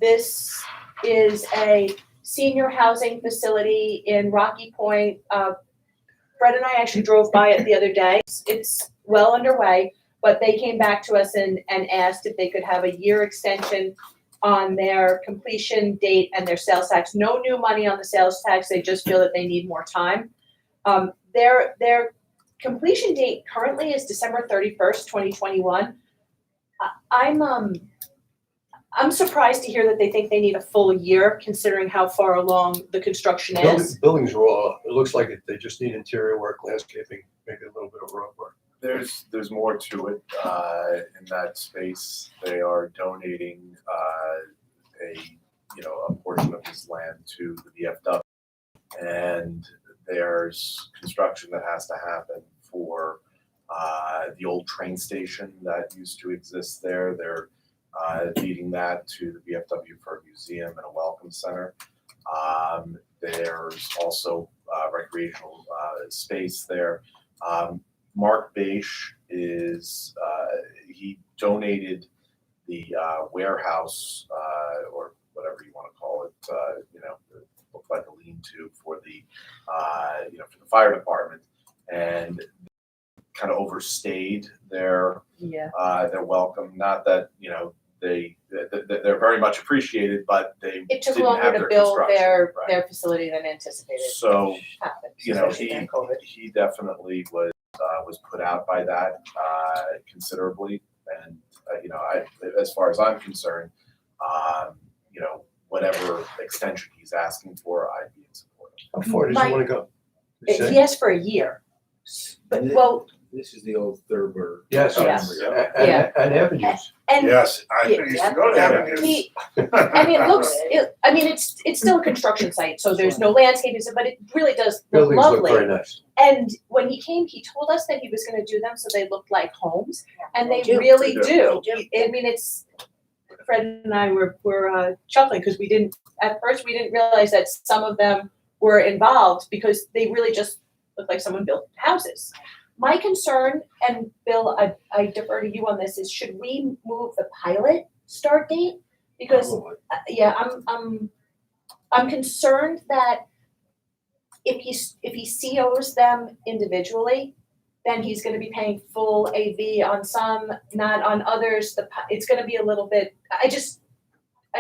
This is a senior housing facility in Rocky Point. Fred and I actually drove by it the other day. It's well underway, but they came back to us and asked if they could have a year extension on their completion date and their sales tax. No new money on the sales tax, they just feel that they need more time. Their completion date currently is December 31st, 2021. I'm surprised to hear that they think they need a full year, considering how far along the construction is. Buildings are all, it looks like they just need interior work, landscaping, maybe a little bit of road work. There's more to it, in that space. They are donating, a portion of this land to the VFW. And there's construction that has to happen for, the old train station that used to exist there. They're deeding that to the VFW for a museum and a welcome center. There's also recreational space there. Mark Beisch is, he donated the warehouse, or whatever you want to call it, it looked like a lean-to for the, for the fire department, and kind of overstayed their welcome. Not that, they're very much very but they It took didn't longer have to their build construction, right. their facility than anticipated. So, Happened, you know, especially during COVID. he definitely was put out by that considerably, and as far as I'm concerned, whatever extension he's asking for, I'd be in support of. How far does he want to go? He said? He asked for a year. But, well, This is the old Thurber. Yes, Yeah. and Avenues. and Yes, I used to go to Avenues. it's still a construction site, so there's no landscaping, but it really does look Buildings look lovely. very nice. And when he came, he told us that he was gonna do them so they looked like homes, and they They do. really They do. do. I mean, Fred and I were chuckling, because at first we didn't realize that some of them were involved, because they really just look like someone built houses. My concern, and Bill, I defer to you on this, is should we move the pilot start date? Because, I'm concerned that if he COs them individually, then he's gonna be paying full AV on some, not on others. It's gonna be a little bit, I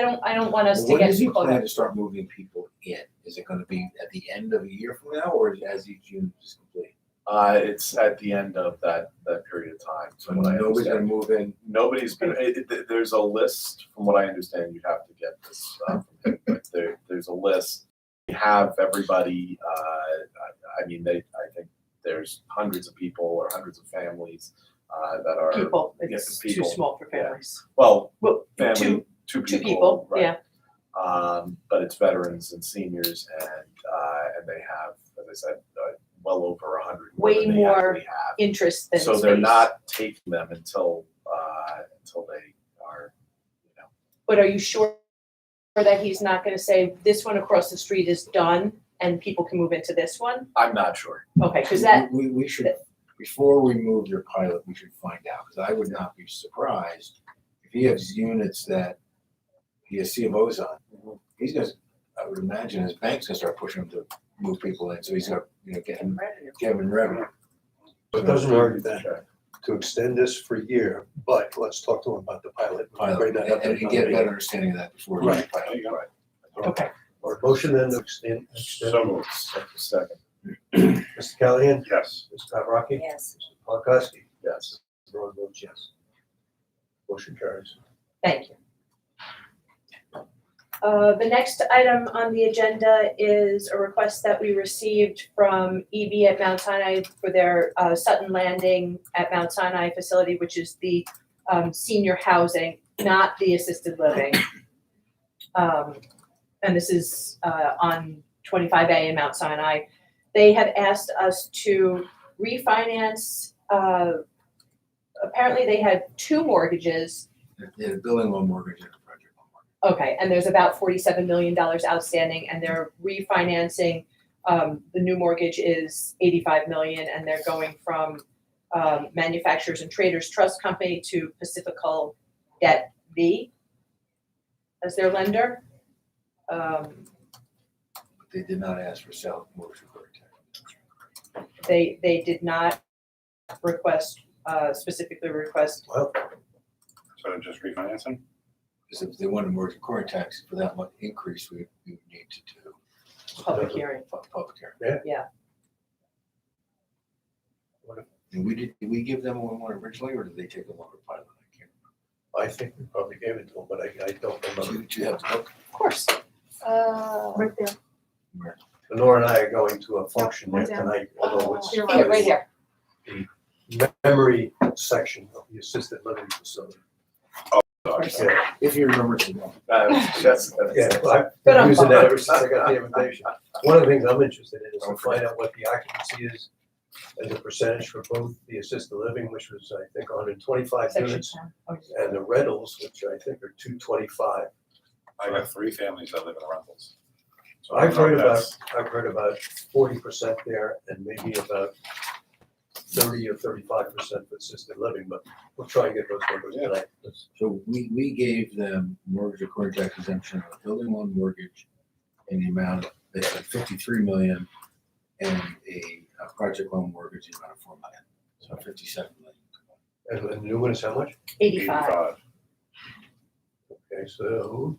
don't want us to When get does he too close. plan to start moving people in? Is it gonna be at the end of a year from now, or as each unit is complete? It's at the end of that period of time. So From what I nobody's gonna understand. move in. Nobody's gonna, there's a list, from what I understand, you have to get this from him, but there's a list. You have everybody, I think there's hundreds of people or hundreds of families that are. People, Yeah, it's too people, small for yeah. families. Well, Well, family, two Two people, people, right. yeah. But it's veterans and seniors, and they have, as I said, well over 100 more Way than they more actually have. Interest than So they're space. not taking them until they are, But are you sure that he's not gonna say, this one across the street is done and people can move into this one? I'm not sure. Okay, cause that, We should, before we move your pilot, we should find out, because I would not be surprised if he has units that he has C of Os on. He's gonna, I would imagine his bank's gonna start pushing him to move people in, so he's gonna, get him in revenue. But doesn't argue that, to extend this for a year, but let's talk to him about the pilot. Bring that up And in get a the- better understanding of that before we Right. pilot. okay, Or motion then to extend. So moved. Second, Mr. Callahan? Yes. Mr. Paparocki? Yes. Mr. Polakowski? yes. Mr. Braun votes yes. Motion carries. thank you. The next item on the agenda is a request that we received from EB at Mount Sinai for their Sutton Landing at Mount Sinai facility, which is the senior housing, not the assisted living. And this is on 25A in Mount Sinai. They had asked us to refinance, apparently they had two mortgages. They had a building loan mortgage and a project loan mortgage. Okay, and there's about $47 million outstanding, and they're refinancing, the new mortgage is $85 million, and they're going from Manufacturers and Traders Trust Company to Pacifical Debt V as their lender. But they did not ask for sale mortgage recording tax. They did not request, specifically request, Well, So just refinancing? Because if they wanted mortgage recording tax for that much increase, we would need to do public hearing. public hearing. Yeah. And did we give them one originally, or did they take a longer pilot? I can't I think we probably gave it to them, but I don't remember. remember. Do you have the book? Of course. Right there. Where? Lenore and I are going to a function there tonight, although it's. Here, right here. Memory section of the assisted living facility. Yeah, If you remember to know. That's. yeah, I've Good on been using that Bob. ever since I got the invitation. One of the things I'm interested in is to find out what the occupancy is as a percentage for both the assisted living, which was, I think, 125 Section units, 10. Oh, and the rentals, which I think are 225. I got 3 families that live in rentals. So I've I heard know about, that's- 40% there and maybe about 30 or 35% for assisted living, but we'll try and get those numbers Yeah. tonight. So we gave them mortgage recording tax exemption on a building loan mortgage in the amount of, they said 53 million, and a project loan mortgage in the amount of 4 million, so 57 million. And the new one is how much? 85. Okay, so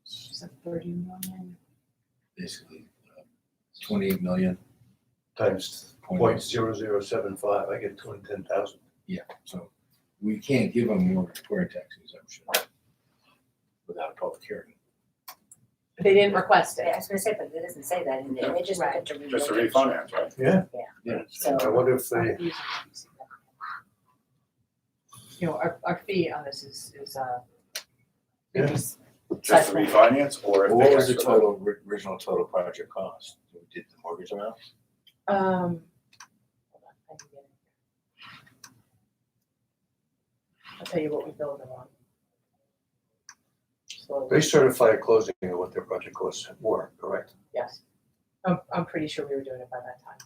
So 30 million. Basically, 28 million. times 0.0075, I get 210,000. Yeah, so we can't give them mortgage recording tax exemption without a public hearing. They didn't request Yeah, I it. was gonna say, but it doesn't say that in there, they just Right. want to. Just a refinance, right? Yeah. Yeah. So. I wonder if they, You know, our fee on this is Yeah. Just a refinance, or if Well, they what was the ask for total, original total project cost? We did the mortgage amount? hold on, I can get it. I'll tell you what we billed them on. Slowly. they certified closing of what their project costs were, correct? Yes. I'm pretty sure we were doing it by that time.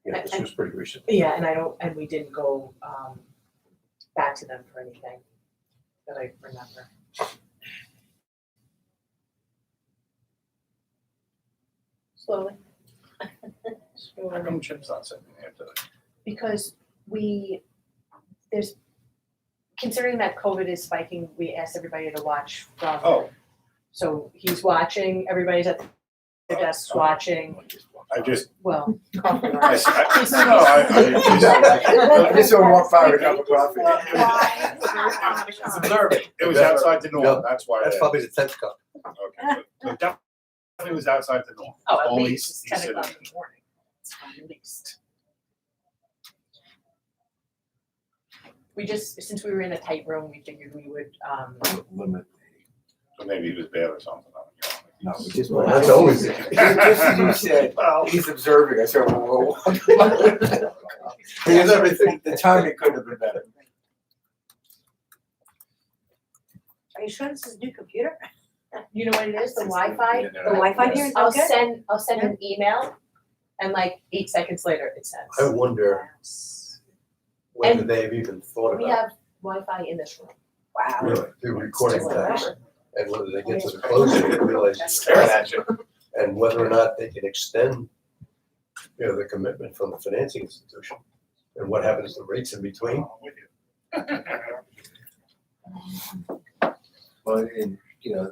Yeah, this was pretty recent. Yeah, and we didn't go back to them for anything that I remember. Slowly. How come Jim's not sitting here today? Because considering that COVID is spiking, we asked everybody to watch from. Oh, So he's watching, everybody's at the desks watching, I just, well. I just don't want fire to have a coffee. It's observing. It was outside the norm, that's why. That's probably the 10th cup. Okay, so definitely was outside the norm. Oh, at Only least it's he's 10 sitting o'clock in. in the morning. It's fine, at least. We just, since we were in a tight room, we figured we would, Limit. So maybe he was bad or something, I don't know. No, we just. Well, that's always it. Just as you said, he's observing, I said, whoa, whoa. Because everything, the timing couldn't have been better. Are you sure this is a new computer? you know what it is, the Wi-Fi? The Wi-Fi here is I'll okay? send an email and like 8 seconds later it sends. I wonder whether they've even thought We about have Wi-Fi in this room. Wow. really the recording Still tax, around. and whether they get to the closing and realize it's Staring at you. and whether or not they can extend, the commitment from the financing institution, and what happens to the rates in between. Well, and,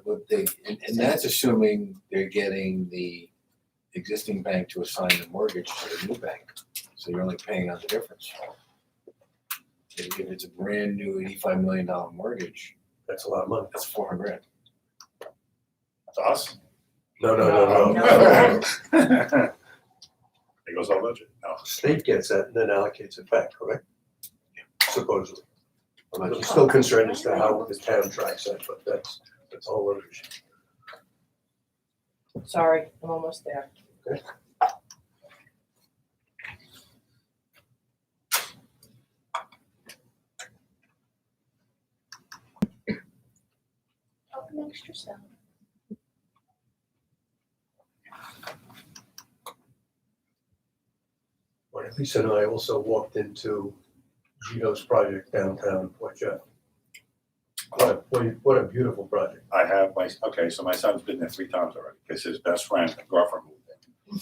what they, and that's assuming they're getting the existing bank to assign the mortgage to the new bank. So you're only paying out the difference. If it's a brand new $85 million mortgage, That's a lot of money. that's $400,000. To us? No. It goes over budget, no. State gets that and then allocates it back, correct? Supposedly. I'm still concerned as to how the town tracks that, but that's a whole other issue. Sorry, I'm almost there. Okay. Help an extra sound. Well, Lisa and I also walked into Gino's project downtown in Port Jeff. What a beautiful project. I have so my son's been there 3 times already, because his best friend, girlfriend moved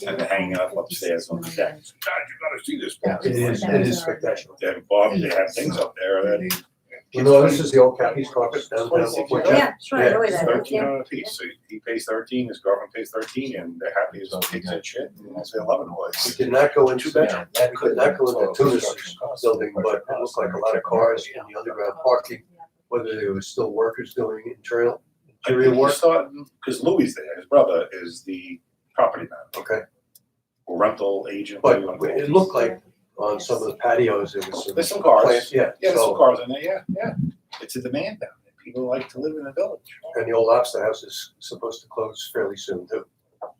in. And they're hanging up upstairs on the deck. Dad, you gotta see this. It is spectacular. They have Bob, they have things up there that. You know, this is the old Cappy's Carpet downtown in Port Oh, Jeff. yeah, sure, I know where that is, $13 yeah. a piece, so he pays 13, his girlfriend pays 13, and they're happy as pigs and shit, and that's the 11 We boys. did not go into bedroom. that, we could not go into Tunis's building, but it looked like a lot of cars in the underground parking, whether there was still workers doing interior work. Because Louis there, his brother, is the property man, Okay, or rental agent. but it looked like on some of the patios, there was There's some some cars, plants, yeah, yeah, there's some so, cars in there, yeah. It's a demand down there, people like to live in the village. and the old lobster house is supposed to close fairly soon too.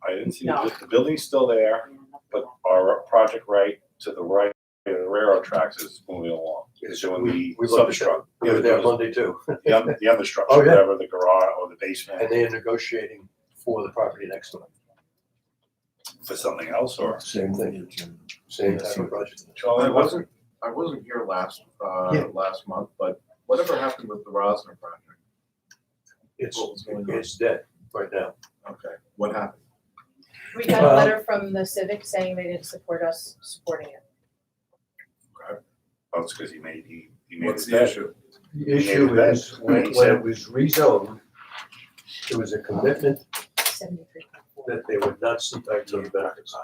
I didn't see, No. the building's still there, but our project right to the right, the railroad tracks is moving along. It's doing the We looked at that. substructure. We were there Monday too, The understructure, Oh, yeah. whatever, the garage or the basement, and they're negotiating for the property next to it, for something else, or? same thing, same type of project. I wasn't here last Yeah. last month, but whatever happened with the Rosner project? It's, What was going on? it's dead right now. Okay, what happened? We got a letter from the Civic saying they didn't support us supporting it. Oh, it's because he made What's his the bed. issue? The issue is, when it was rezoned, there was a commitment 73.4. that they would not seek IGA benefits.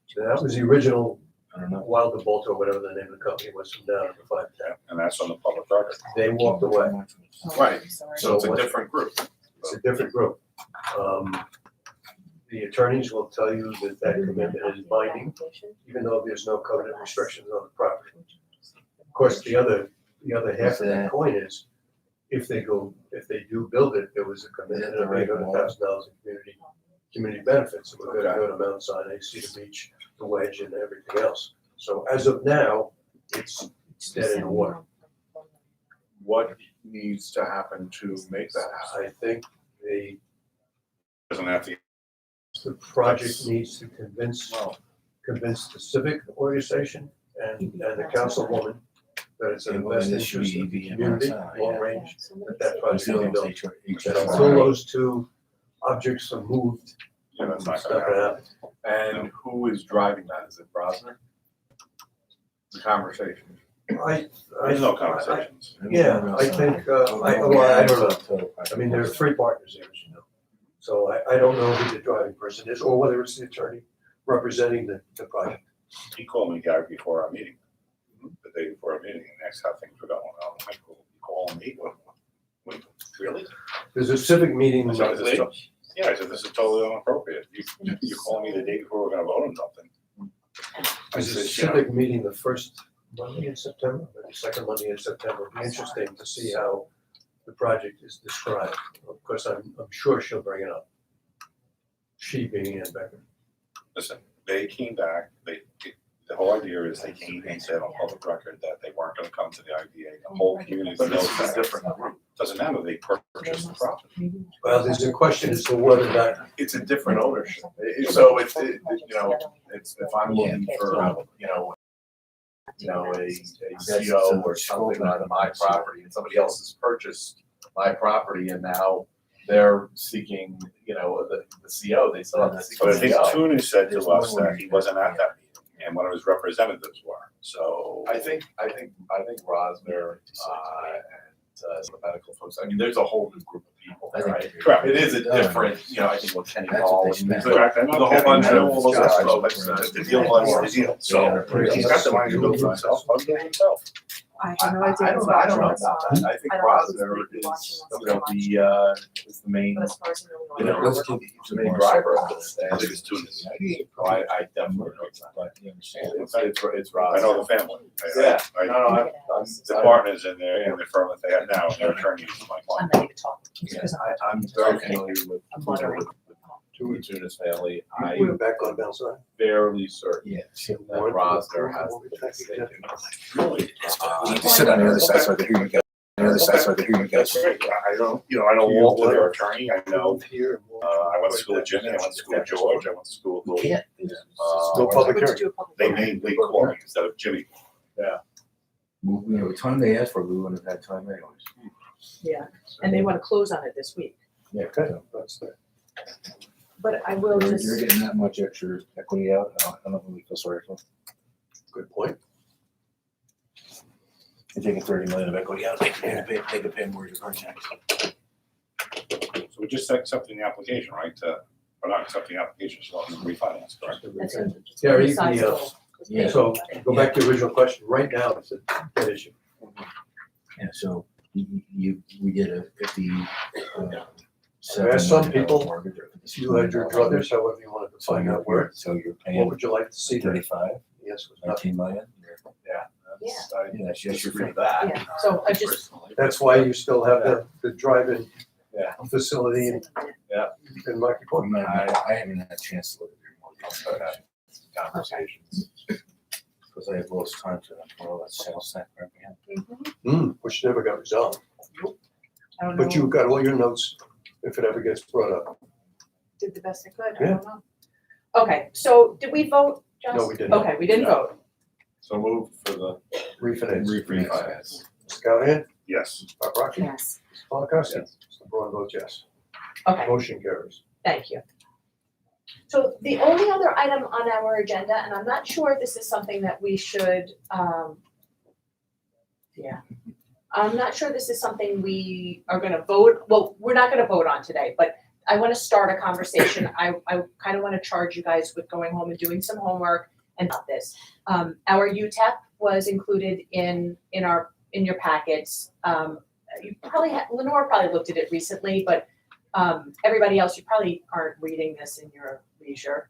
So that was the original I don't know. Wild DeBolt or whatever the name of the company was from down in the 510. And that's on the public record. They walked away. Oh, Right. I'm sorry. So it's a what- different group. It's a different group. The attorneys will tell you that that commitment is binding, even though there's no covenant restrictions on the property. Of course, the other half of that coin is, if they do build it, there was a commitment of $800,000 in community benefits. We're gonna go to Mount Sinai, Cedar Beach, the Wedge and everything else. So as of now, it's dead in the water. What needs to happen to make that happen? I think Doesn't have to, the project needs to convince the civic organization and the councilwoman that it's in the best interest of the community, long range, that project will be built. That until those two objects are moved, that's it's not not gonna gonna happen. happen. And who is driving that? Is it Brosner? The conversation. There's no conversations. Yeah, I think, I don't know. I mean, there are 3 partners there, as you know. So I don't know who the driving person is, or whether it's the attorney representing the project. He called me, Gary, before our meeting, the day before our meeting, and asked how things were going. I'm like, well, you calling me? Wait, really? There's a civic meeting. I said, yeah, I said, this is totally inappropriate. You're calling me the day before we're gonna vote on something. I There's a said, civic meeting the first Monday in September, or the second Monday in September. It'll be interesting to see how the project is described. Of course, I'm sure she'll bring it up. She being Ann Becker. listen, they came back, the whole idea is they came and said on public record that they weren't gonna come to the IDA. The whole community But knows this is that. different group. Doesn't matter, they purchased the property. Well, there's a question as to whether or not, It's a different ownership. So it's, it's, if I'm looking for, a CO or something on my property and somebody else has purchased my property and now they're seeking, the CO, they still have to seek But I think the CO. Tunu said to us that he wasn't at that meeting, and one of his representatives were, so. I think Rosner, and the medical folks, I mean, there's a whole new group of people I think right? Correct. It is a different, you know, I think what Kenny That's what Hall they and spent. Correct, I know. the whole bunch of all those guys, folks, but the deal was the deal, so he's got the money to build for himself, let him do it himself. I I have no idea. I don't know, I don't know about that. I think I don't know who's Rosner gonna be watching is, us you know, is the main, But as far as you know, Let's keep the main driver of this thing. I think it's Tunis. So I definitely know it's not. But you understand. It's Rosner. I know the family. Yeah, I- no, I'm, The partners in the firm that they have now, and their attorney is my I'm client. not even talking. yeah, I'm very Okay. familiar with, I'm you know, wondering. with the Tunis family. We're back on Bellside. fairly certain Yeah. that Rosner has the stake in it. Really? You need to sit on the other side so I can hear you guys. On the other side so I can hear you guys. That's great. I don't, I know Walter, their attorney, I know, I went to school with Jimmy, I went to school with George, I went to school with You Louis. can't. No public We're to hearing. do a public They hearing. named Lee Corley instead of Jimmy. You know, the time they asked for, we wouldn't have had time anyways. Yeah, and they wanna close on it this week, Yeah. Okay, so that's that. but I will You're just. you're getting that much extra equity out, I don't really feel sorry for them. Good point. You're taking 30 million of equity out, they could pay mortgage tax. So we're just accepting the application, right, or not accepting the application, so refinance, correct? That's it. Yeah, you- Besides the, the whole- Yeah. So go back to the original question. Right now, it's a debt issue. Yeah, so we did a 50. There are some people, mortgage or You had your druthers, however you wanted to So find you're, out where. so you're What paying would you like to see there? 35, Yes, was not. 19 million. I Yeah, that's just your disagree free. with that. Yeah, so I just, That's why you still have the drive-in Yeah. facility in Market Point. I haven't had a chance to look at your mortgage Okay. Conversations. because I have lost time to all that sales tax. Which never got resolved. I don't know. But you got all your notes if it ever gets brought up. Did the best I could, I Yeah. don't know. Okay, so did we vote, Josh? No, we didn't. Okay, we didn't Yeah. vote. So move for the Refinance. refinance. Mr. Callahan, Yes. Bob Rocky, Yes. Mr. Polakowski. Yes. Mr. Braun votes yes. Okay, Motion carries. thank you. So the only other item on our agenda, and I'm not sure if this is something that we should, I'm not sure this is something we are gonna vote, well, we're not gonna vote on today, but I wanna start a conversation. I kind of wanna charge you guys with going home and doing some homework and not this. Our UTEP was included in your packets. You probably Lenore probably looked at it recently, but everybody else, you probably aren't reading this in your leisure.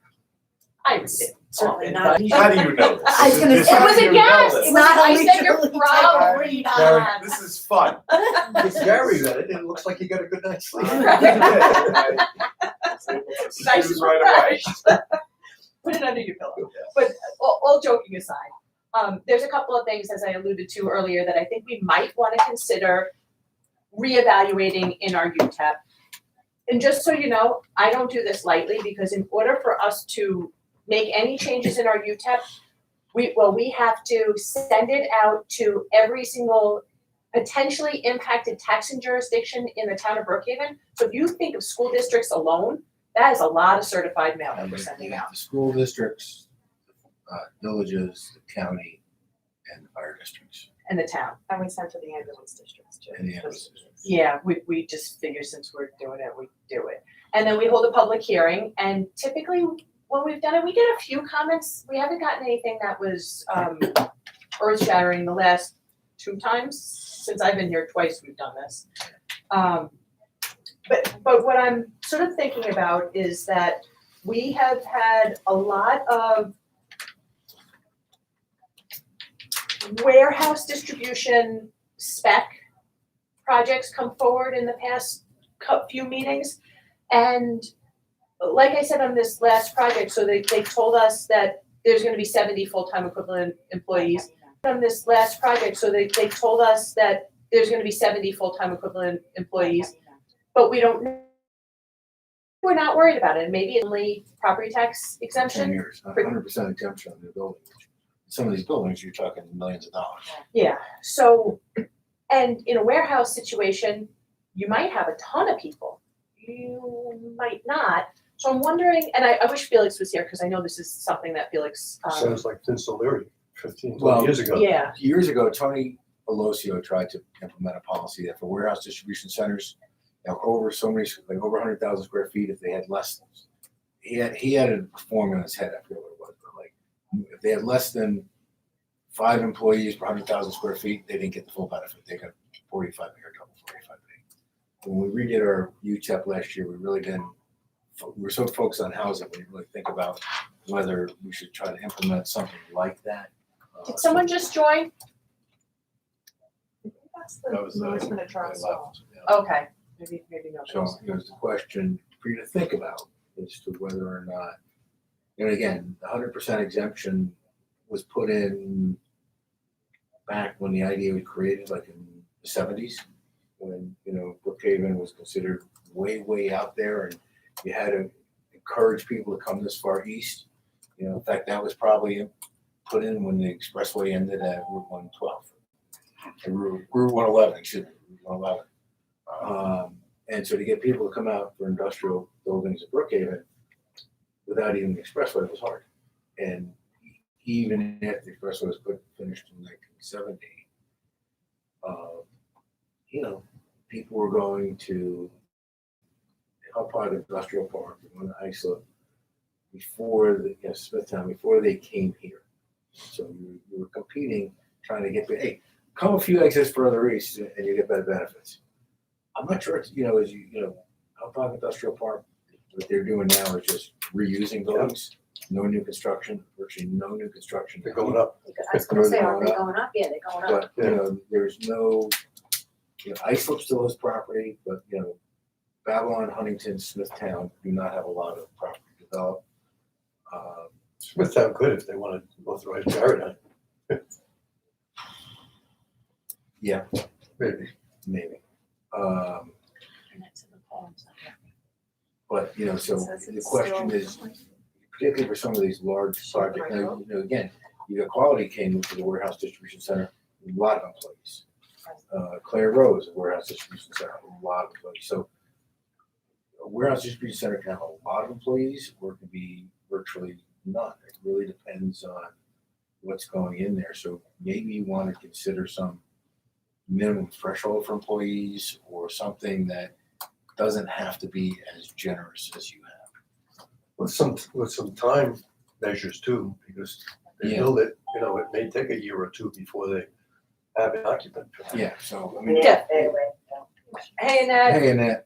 I read it. Certainly often, not. but- How do you know this? I was gonna This- say- It was how do a you know guess. this? It was, I said you're leisurely probably Gary, not. this is fun. If Gary read it, it looks like he got a good night's sleep. Nice Snooze right away. Put it under your pillow. But all joking aside, there's a couple of things, as I alluded to earlier, that I think we might want to consider reevaluating in our UTEP. And just so you know, I don't do this lightly, because in order for us to make any changes in our UTEP, we have to send it out to every single potentially impacted taxing jurisdiction in the town of Brookhaven. So if you think of school districts alone, that is a lot of certified mail that we're sending out. The school districts, villages, the county, and the fire districts. In the town. And we sent to the ambulance districts too. And the ambulance districts. Yeah, we just figure since we're doing it, we do it. And then we hold a public hearing, and typically when we've done it, we get a few comments. We haven't gotten anything that was earth shattering the last 2 times. Since I've been here twice, we've done this. But what I'm sort of thinking about is that we have had a lot of warehouse distribution spec projects come forward in the past few meetings. And like I said on this last project, so they told us that there's gonna be 70 full-time equivalent employees. On this last project, so they told us that there's gonna be 70 full-time equivalent employees, but we're not worried about it. Maybe it's only property tax 10 exemption. years, 100% exemption on the building. Some of these buildings, you're talking millions of dollars. Yeah, so, and in a warehouse situation, you might have a ton of people. You might not. So I'm wondering, and I wish Felix was here, because I know this is something that Felix, Sounds like Vince O'Leary 15, 20 Well, years ago. yeah, Years ago, Tony Alosio tried to implement a policy that for warehouse distribution centers, over so many, like over 100,000 square feet, if they had less, he had a formula in his head, I forget what it was, but like, if they had less than 5 employees per 100,000 square feet, they didn't get the full benefit. They got 45 or double 45A. When we redid our UTEP last year, we really didn't, we were so focused on housing, we didn't really think about whether we should try to implement something like that. Did someone just join? That's That was, the I nourishment of Charles Hall. left. Yeah. Okay, maybe not. So it was the question for you to think about as to whether or not, and again, the 100% exemption was put in back when the idea was created, like in the 70s, when, you know, Brookhaven was considered way, way out there, and you had to encourage people to come this far east. You know, in fact, that was probably put in when the expressway ended at Route 112. Route 111, excuse me, Route 111. And so to get people to come out for industrial buildings at Brookhaven without even the expressway was hard. And even if the expressway was finished in 1970, you know, people were going to Hillpod Industrial Park, going to Islip before the, Smithtown, before they came here. So you were competing, trying to get to, hey, come a few exits further east and you get better benefits. I'm not sure it's, as you know, Hillpod Industrial Park, what they're doing now is just reusing buildings, no new construction, virtually no new construction. They're going up. I was gonna say, are they going up? Yeah, they're going up. But, there's no, Islip still has property, but, Babylon, Huntington, Smithtown do not have a lot of property developed. Smithtown could if they wanted to authorize Paradigm. Yeah, Maybe. maybe. But, so the question is, particularly for some of these large projects, now, again, you got Quality King, which is a warehouse distribution center, a lot of employees. Claire Rose, a warehouse distribution center, a lot of employees. So a warehouse distribution center can have a lot of employees or it can be virtually none. It really depends on what's going in there. So maybe you want to consider some minimum threshold for employees or something that doesn't have to be as generous as you have. With some time measures too, because they Yeah. build it, it may take a year or two before they have an occupant. Yeah, so, I mean, Yeah. Hey, Annette. hey, Annette,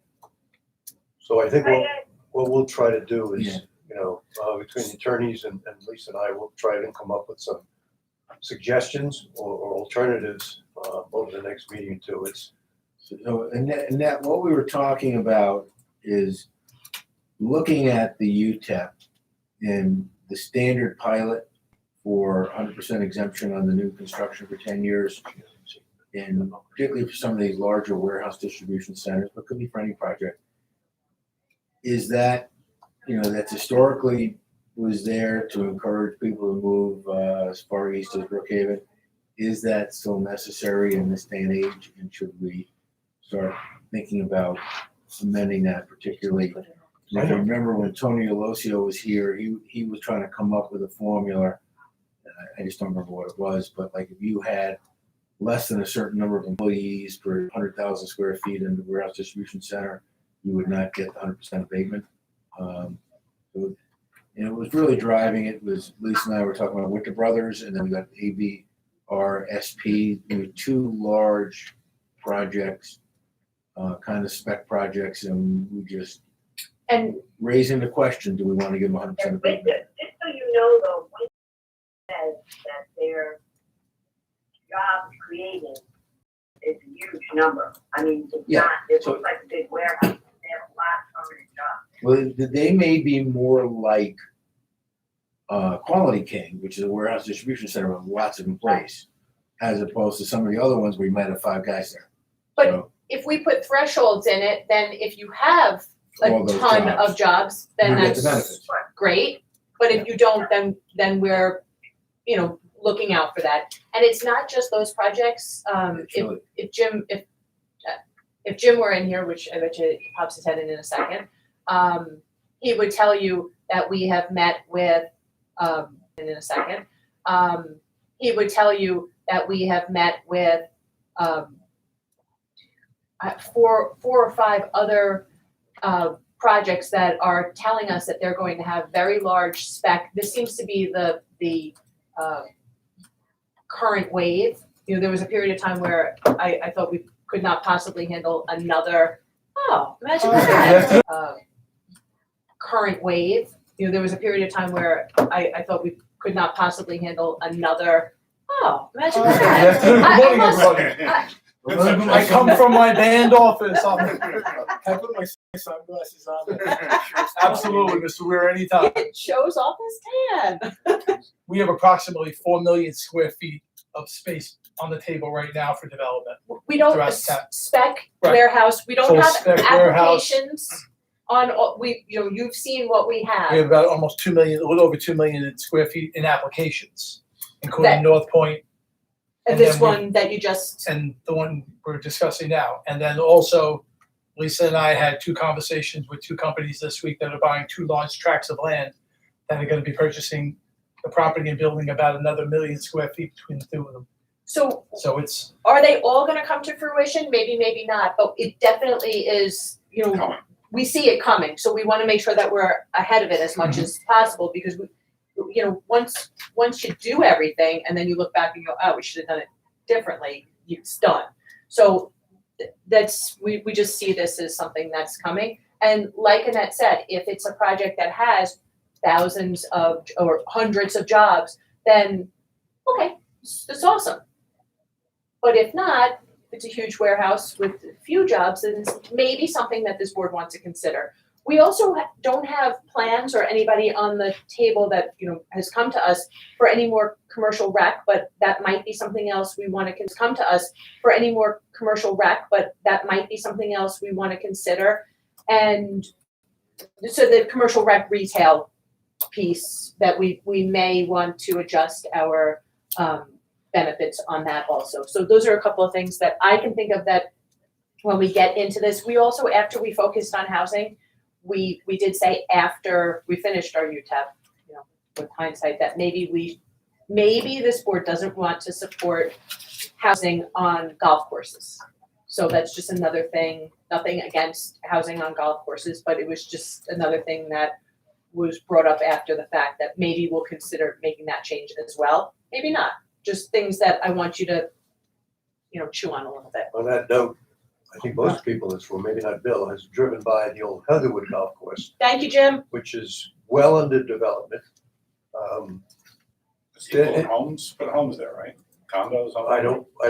So I think what we'll try to do is, Yeah. between the attorneys and Lisa and I, we'll try to come up with some suggestions or alternatives over the next meeting too. so Annette, what we were talking about is looking at the UTEP and the standard pilot for 100% exemption on the new construction for 10 years. And particularly for some of these larger warehouse distribution centers, but could be for any project, is that, that's historically was there to encourage people to move as far east as Brookhaven. Is that still necessary in this day and age? And should we start thinking about amending that particularly? And if you remember when Tony Alosio was here, he was trying to come up with a formula. I just don't remember what it was, but like if you had less than a certain number of employees per 100,000 square feet in the warehouse distribution center, you would not get 100% abatement. So, it was really driving it was Lisa and I were talking about Winter Brothers, and then we got ABRSP. We were 2 large projects, kind of spec projects, and we just raising the question: do we want to give them 100% And abatement? just so you know though, Winter says that their jobs created is a huge number. I mean, it's Yeah, not, it so- looks like a big warehouse, they have a lot of permanent jobs. Well, they may be more like Quality King, which is a warehouse distribution center with lots of employees, as opposed to some of the other ones where you might have 5 guys there. But So, if we put thresholds in it, then if you have a all those ton jobs, of jobs, then you get the that's benefits. great. But if you don't, then we're, looking out for that. And it's not just those projects. It's really- If Jim were in here, which I bet you he pops his head in a second, he would tell you that we have met with, he would tell you that we have met with, four or five other projects that are telling us that they're going to have very large spec. This seems to be the current wave. You know, there was a period of time where I thought we could not possibly handle another, imagine that. Current wave. You know, there was a period of time where I thought we could not possibly handle another, imagine that. I come from my band office. I put my sunglasses on. Absolutely, Mr. Weir, anytime. It shows off his tan. We have approximately 4 million square feet of space on the table right now for development. We don't Throughout town. spec Right. warehouse, we don't So have spec warehouse. applications on, you've seen what we We have. have about almost 2 million, a little over 2 million square feet in applications, including That- North Point And this and then one that you just, and the one we're discussing now. And then also, Lisa and I had 2 conversations with 2 companies this week that are buying 2 large tracts of land that are gonna be purchasing the property and building about another 1 million square feet between the 2 of them. so So it's, are they all gonna come to fruition? Maybe, maybe not, but it definitely is, Coming. we see it coming, so we wanna make sure that we're ahead of it as much as possible, because once you do everything, and then you look back and go, we should have done it differently, it's done. So that's, we just see this as something that's coming, and like Annette said, if it's a project that has thousands of, or hundreds of jobs, then, okay, it's awesome. But if not, if it's a huge warehouse with a few jobs, then it's maybe something that this board wants to consider. We also don't have plans or anybody on the table that, has come to us for any more commercial rec, but that might be something else we wanna come to us for any more commercial rec, but that might be something else we wanna consider. And so the commercial rec retail piece that we may want to adjust our benefits on that also. So those are a couple of things that I can think of that when we get into this. We also, after we focused on housing, we did say after we finished our UTEP, with hindsight, that maybe this board doesn't want to support housing on golf courses. So that's just another thing, nothing against housing on golf courses, but it was just another thing that was brought up after the fact that maybe we'll consider making that change as well. Maybe not, just things that I want you to, chew on a little bit. On that note, I think most people in this room, maybe not Bill, has driven by the old Heatherwood Golf Course, Thank you, Jim. which is well under development. Does he put homes there, right? Condos? I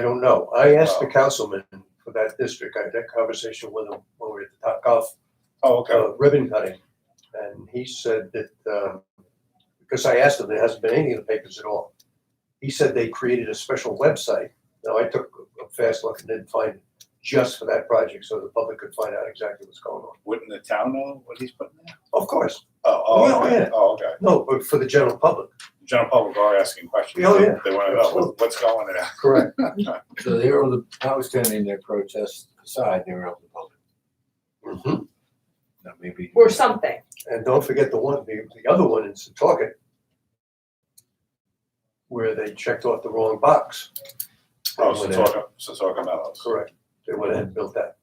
don't know. I asked the councilman for that district, I had that conversation with him when we were at the Top Golf Oh, okay. ribbon cutting. And he said that, because I asked him, there hasn't been anything in the papers at all. He said they created a special website. Now, I took a fast look and didn't find it just for that project, so the public could find out exactly what's going on. Wouldn't the town know what he's putting there? Of course. Oh, Yeah, okay. yeah. Oh, okay. No, but for the general public. The general public are asking questions. Oh, yeah. They wanna know what's going there. Correct. So they were, notwithstanding their protests aside, they were able to vote. Mhm. Now maybe. Or something. And don't forget the other one in Setauket, where they checked off the wrong box. Oh, They went ahead- Setauket Meadows. Correct. They went ahead and built that.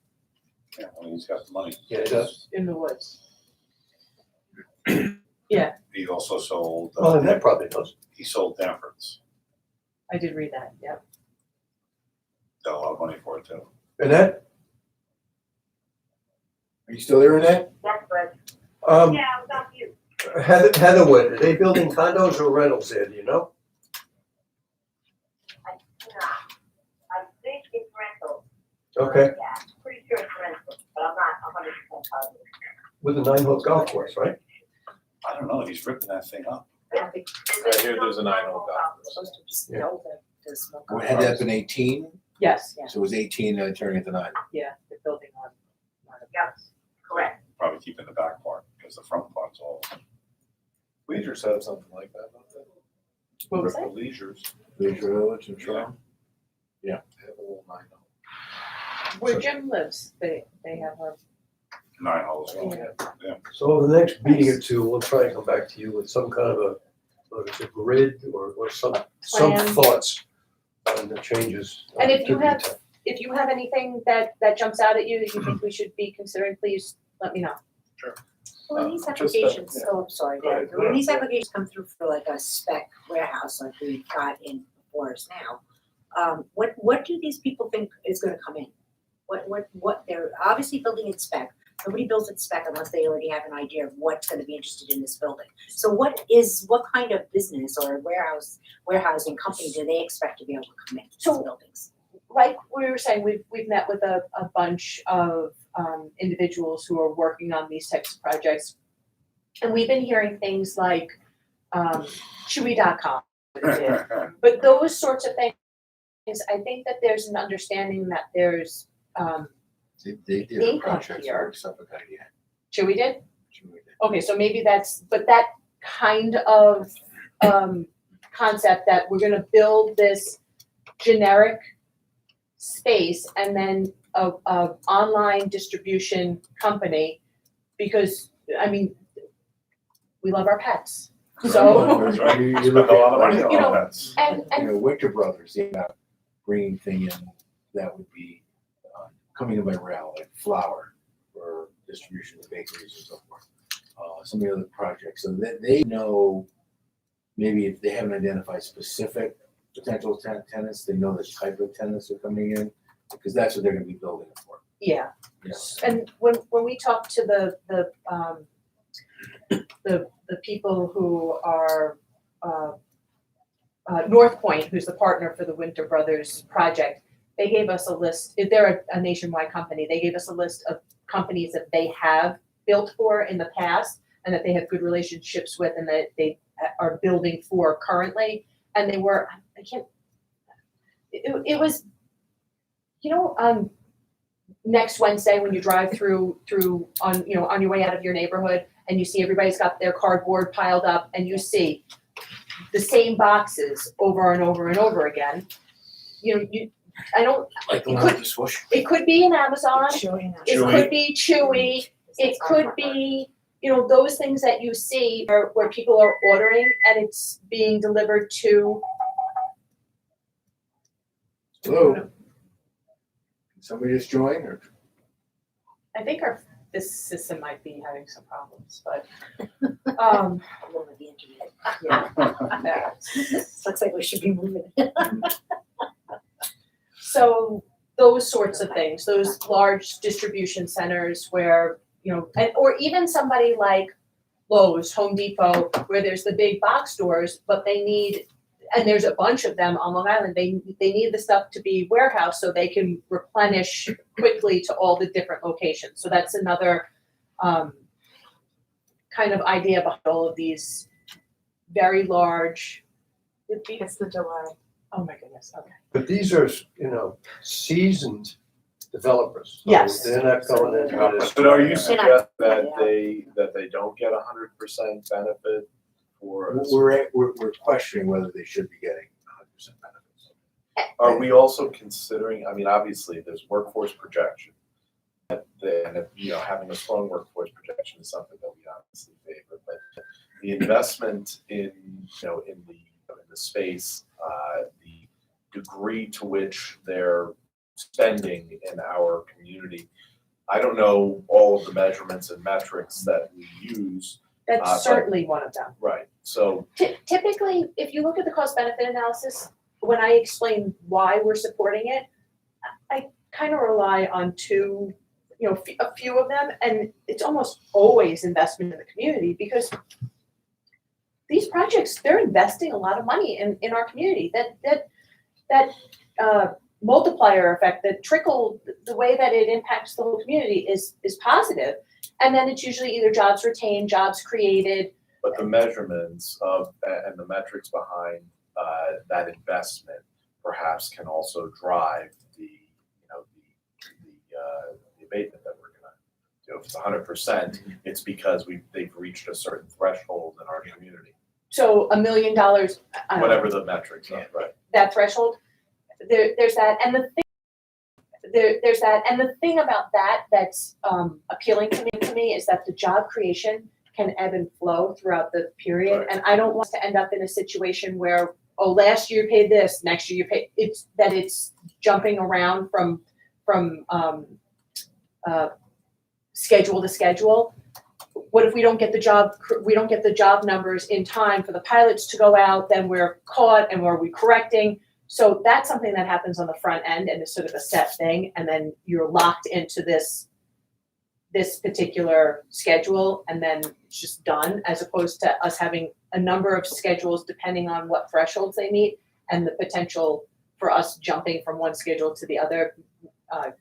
Yeah, well, he's got the money. Yeah, he does. In the woods. He also sold, Well, and that probably does. he sold Danforth's. I did read that, yeah. Got a lot of money for it too. And that, Are you still there, Annette? That's good. um, Yeah, I was on mute. Heatherwood, are they building condos or rentals there, do you know? I think it's rental. Okay, Yeah, pretty sure it's rental, but I'm not 100% positive. with the 9-hole golf course, right? I don't know, he's ripping that thing up. Right here, there's a 9-hole golf course. Supposed to just Yeah. know that there's no. Or had that been 18? Yes, So it was 18 turning into 9. yeah, the building on. Yep, correct. Probably keeping the back part, because the front part's all. Leisure said something like that, don't they? What was that? The Leisures, Leisure Village and Tron. they have a little 9-hole. Where Jim lives, they have a, 9 holes. Yeah. So over the next meeting or two, we'll try and come back to you with some kind of a, whether it's a grid or some Plan. thoughts on the changes. And if to you the have- town. if you have anything that jumps out at you that you think we should be considering, please let me know. When these Just, applications, yeah. oh, I'm sorry, Go ahead. when these applications come through for like a spec warehouse like we've got in before us now, what do these people think is gonna come in? What, they're obviously building in spec, nobody builds in spec unless they already have an idea of what's gonna be interested in this building. So what kind of business or warehousing company do they expect to be able to come in to these So- buildings? Like we were saying, we've met with a bunch of individuals who are working on these types of projects. And we've been hearing things like Chewy.com. But those sorts of things, I think that there's an understanding that there's They did a Income project here. for Suffolk IDA. Chewy did? Chewy did. Okay, so maybe but that kind of concept that we're gonna build this generic space and then a online distribution company, because, I mean, we love our pets. So, That's right. You You look spent a lot of at- money You know, on that. and Winter Brothers, they got bringing thing in that would be coming in by rail, like flour for distribution to bakeries and so forth. Some of the other projects, so that they know, maybe if they haven't identified specific potential tenants, they know the type of tenants are coming in, because that's what they're gonna be building it for. yeah. Yeah. And when we talk to the people who are North Point, who's the partner for the Winter Brothers project, they gave us a list. They're a nationwide company. They gave us a list of companies that they have built for in the past and that they have good relationships with and that they are building for currently. And they were, it was, next Wednesday when you drive through on your way out of your neighborhood and you see everybody's got their cardboard piled up and you see the same boxes over and over and over again. I don't, Like the It one with the swoosh. it could be an Amazon, Showing that. it could be Chewy, it could be, those things that you see where people are ordering and it's being delivered to. Hello? Can somebody just join, or? I think this system might be having some problems, but, All over the internet. yeah. Looks like we should be moving. So those sorts of things, those large distribution centers where, or even somebody like Lowe's, Home Depot, where there's the big box stores, but they need, and there's a bunch of them on Long Island, they need the stuff to be warehoused so they can replenish quickly to all the different locations. So that's another kind of idea behind all of these very large. It's the July. Oh my goodness, okay. But these are, seasoned developers. So Yes. They're not going into this. But are you They're suggesting not- that they don't get 100% benefit for? We're questioning whether they should be getting 100% benefits. Are we also considering, I mean, obviously, there's workforce projection. And having a strong workforce projection is something that we obviously favor, but the investment in the space, the degree to which they're spending in our community. I don't know all of the measurements and metrics that we use. That's but- certainly one of them. Right, so, Typically, if you look at the cost benefit analysis, when I explain why we're supporting it, I kind of rely on a few of them, and it's almost always investment in the community because these projects, they're investing a lot of money in our community. That multiplier effect, that trickle, the way that it impacts the whole community is positive. And then it's usually either jobs retained, jobs created. but the measurements of, and the metrics behind that investment perhaps can also drive the abatement that we're gonna do. If it's 100%, it's because they've reached a certain threshold in our community, So $1 million, I don't know, whatever the metrics are, right? that threshold, there's that, and there's that, and the thing about that that's appealing to me is that the job creation can ebb and flow throughout the period, Right. and I don't want to end up in a situation where, last year you paid this, next year you pay, it's jumping around from schedule to schedule. What if we don't get the job numbers in time for the pilots to go out, then we're caught and are we correcting? So that's something that happens on the front end and is sort of a set thing, and then you're locked into this particular schedule, and then it's just done, as opposed to us having a number of schedules depending on what thresholds they meet, and the potential for us jumping from one schedule to the other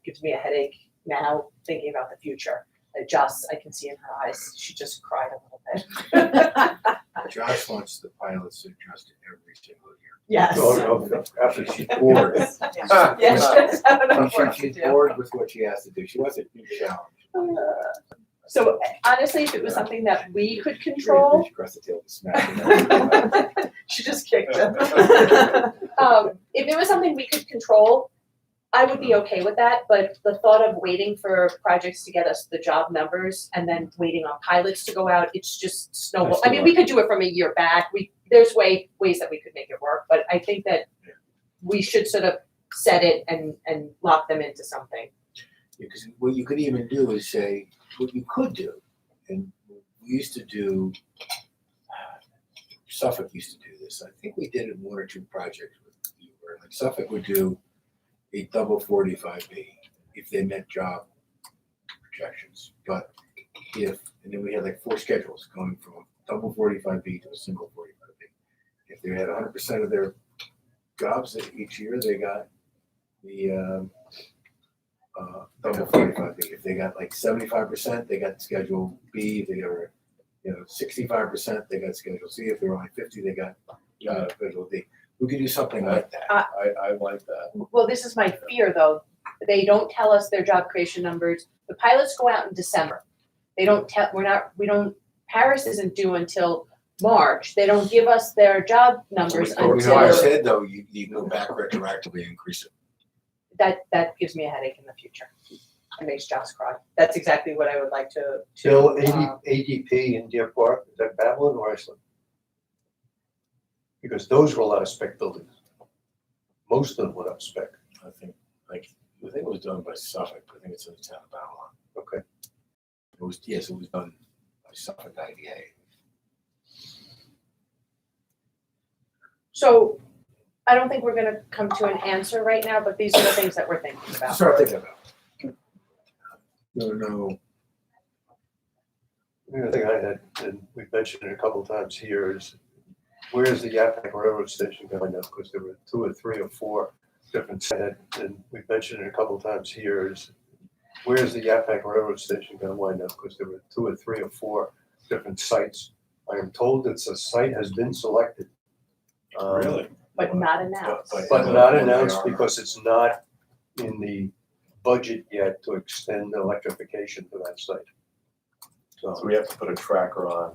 gives me a headache now thinking about the future. Joss, I can see in her eyes, she just cried a little bit. Josh wants the pilots to adjust it every single year. Yes. Oh, no, absolutely. She's bored. Yes, she does have enough work to She's do. bored with what she has to do. She wants a new challenge. So honestly, if it was something that we could control, Reach across the tail to smash it. she just kicked him. If it was something we could control, I would be okay with that, but the thought of waiting for projects to get us the job numbers and then waiting on pilots to go out, it's just snowball. I mean, we could do it from a year back. There's ways that we could make it work, but I think that we should sort of set it and lock them into something. Because what you could even do is say, what you could do, and we used to do, Suffolk used to do this. I think we did it in one or two projects with you, where like Suffolk would do a double 45B if they met job projections. But and then we had like 4 schedules going from a double 45B to a single 45B. If they had 100% of their jobs each year, they got the double 45B. If they got like 75%, they got Schedule B. If they were, 65%, they got Schedule C. If they were only 50, they got Schedule D. We could do something like that. I like that. Well, this is my fear though. They don't tell us their job creation numbers. The pilots go out in December. They don't Paris isn't due until March. They don't give us their job numbers But we always until, said though, you can go back retroactively and increase it. that gives me a headache in the future. It makes Joss cry. That's exactly what I would like to. Bill, ADP in Deer Park, is that Babylon or Iceland? Because those were a lot of spec buildings. Most of them went up spec. I think it was done by Suffolk. I think it's in the town of Babylon. Okay. It was done by Suffolk IDA. So I don't think we're gonna come to an answer right now, but these are the things that we're thinking about. Start thinking about. No. The other thing I had, and we've mentioned it a couple of times here, is where's the Yaphank Railroad Station going now? Because there were 2 or 3 or 4 different, and we've mentioned it a couple of times here, is where's the Yaphank Railroad Station going to wind up? Because there were 2 or 3 or 4 different sites. I am told that a site has been selected. Really? But not announced. But not announced because it's not in the budget yet to extend electrification to that site. So we have to put a tracker on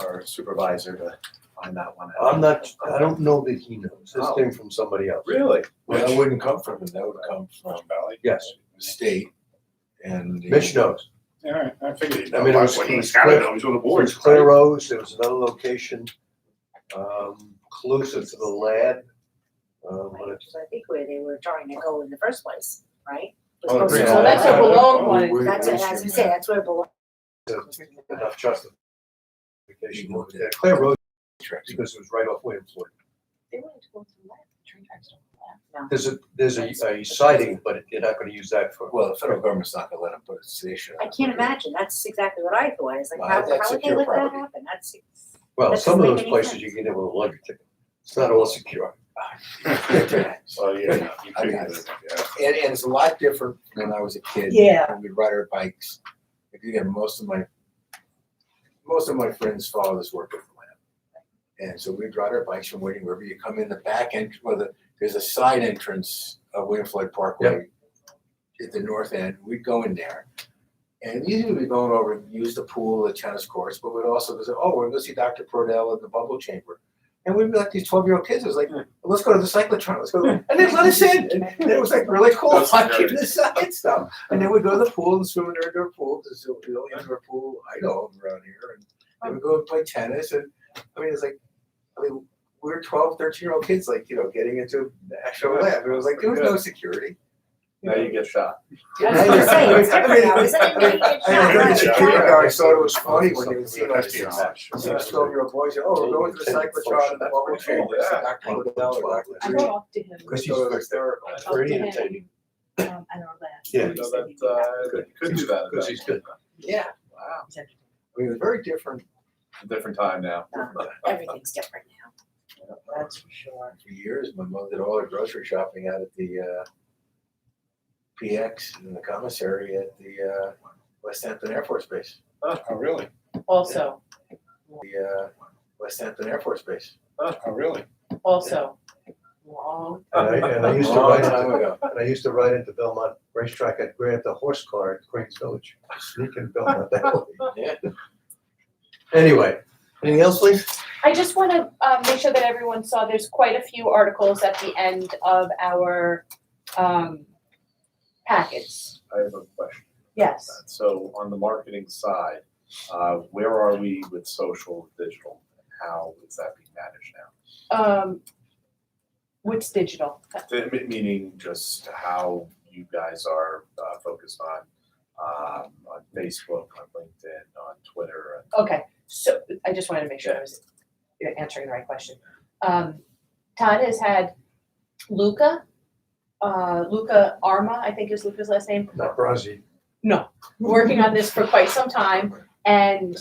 our supervisor to find that one out. I don't know that he knows. This came from somebody else. Really? Well, that wouldn't come from him. That would come from Valley? Yes, the state and. Mitch knows. All right, I figured he'd I know. mean, it was- Well, it was he's gotta clear- know, he's on the It board. was Claire Rose, there was another location, closer to the lab. But it's- I think where they were trying to go in the first place, right? Was Oh, supposed to- yeah. So that's a Malone one. We're- That's, as I say, that's where it belongs. enough justification. Yeah, Claire Rose, Tracks. because it was right off William Floyd. They wanted to go to the left, train tracks don't go left. There's a siding, but you're not gonna use that for. Well, the federal government's not gonna let them put a station. I can't imagine, that's exactly what I thought, it's like, Well, how that's would they secure let that property. happen? That's, Well, That some of doesn't those make any places sense. you can get with a luggage ticket. It's not all secure. So, yeah, you I mean, figured it, yeah. And it's a lot different when I was a kid. Yeah. When we'd ride our bikes. Like, again, most of my friends' fathers worked at the lab. And so we'd ride our bikes from Waiting River. You come in the back end, there's a side entrance of William Floyd Parkway at the north end. We'd go in there. And usually we'd go over and use the pool, the tennis courts, but we'd also go, we're gonna go see Dr. Prodell at the bubble chamber. And we'd be like these 12-year-old kids. It was like, let's go to the cyclotron. Let's go. And they let us in. And it was like really cool. That's Watching scary. the side stuff. And then we'd go to the pool and swim in their indoor pool. This is the only indoor pool I know of around here. And then we'd go and play tennis. And I mean, it's like, we were 12, 13-year-old kids, like, getting into the actual lab. It was like, there was no security. Now you get shot. I was gonna say, it's different now, isn't it? When you get I heard shot, as a right? kid, I thought it was funny when you would see like, That's much. 12-year-old boys, oh, we're going to the cyclotron in the bubble chamber. Yeah. Back to the bell, back to the I tree. talked to him, Because So it was hysterical. I talked to Radiating. him, at our lab. Yeah. He So said that, he'd be happy. you could do that. Because he's good. Yeah, Wow, He said, I mean, it was very different it's a different time now. everything's different now. That's for sure. for years. My mom did all her grocery shopping out at the PX in the commissary at the West Hampton Air Force Base. Oh, really? Also, The West Hampton Air Force Base. Oh, really? also, long, And I used to Long ride time into, ago. and I used to ride into Belmont Racetrack. I'd grab the horse car at Queens Village, sneak in Belmont that way. Yeah. Anyway, anything else, Lee? I just want to make sure that everyone saw, there's quite a few articles at the end of our packets. I have a question. Yes. So on the marketing side, where are we with social and digital? How is that being managed now? What's digital? Meaning just how you guys are focused on Facebook, on LinkedIn, on Twitter. Okay, so I just wanted to make sure I was answering the right question. Todd has had Luca Arma, I think is Luca's last name, Not Brazzi. working on this for quite some time. And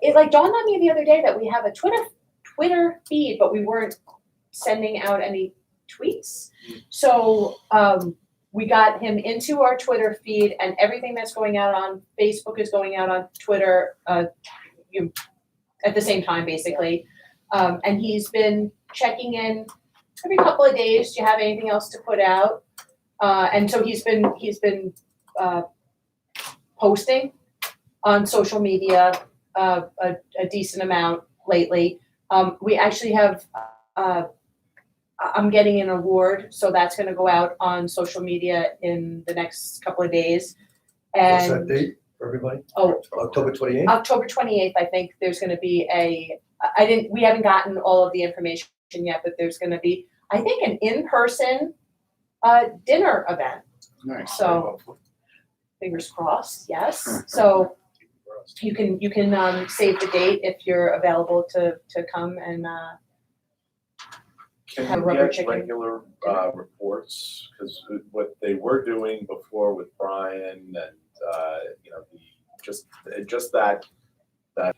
it like dawned on me the other day that we have a Twitter feed, but we weren't sending out any tweets. So we got him into our Twitter feed, and everything that's going out on Facebook is going out on Twitter at the same time, basically. And he's been checking in every couple of days. Do you have anything else to put out? And so he's been posting on social media a decent amount lately. We actually have. I'm getting an award, so that's going to go out on social media in the next couple of days. What's that And date for everybody? oh, October 28th? October 28th, I think there's going to be we haven't gotten all of the information yet, but there's going to be, I think, an in-person dinner event. Nice. So fingers crossed, yes. So you can save the date if you're available to come and Can have you rubber get chicken regular reports? Because what they were doing before with Brian and just that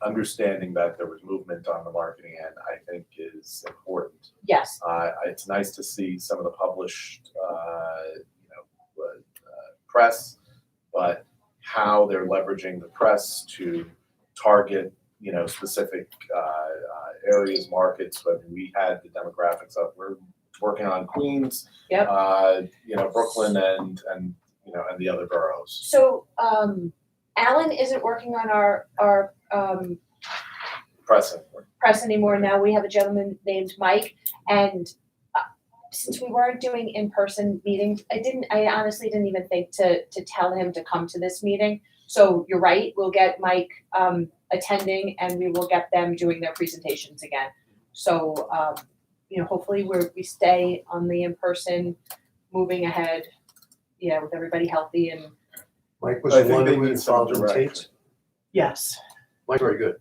understanding that there was movement on the marketing end, I think is important. yes. It's nice to see some of the published press, but how they're leveraging the press to target specific areas, markets. But we had the demographics of we're working on Queens, Yep. Brooklyn, and the other boroughs. So Alan isn't working on our Press. press anymore. Now we have a gentleman named Mike, and since we weren't doing in-person meetings, I honestly didn't even think to tell him to come to this meeting. So you're right, we'll get Mike attending, and we will get them doing their presentations again. So hopefully we stay on the in-person, moving ahead, with everybody healthy and Mike was I the think one they who need some involved in direction. Tate's. yes. Mike, very good.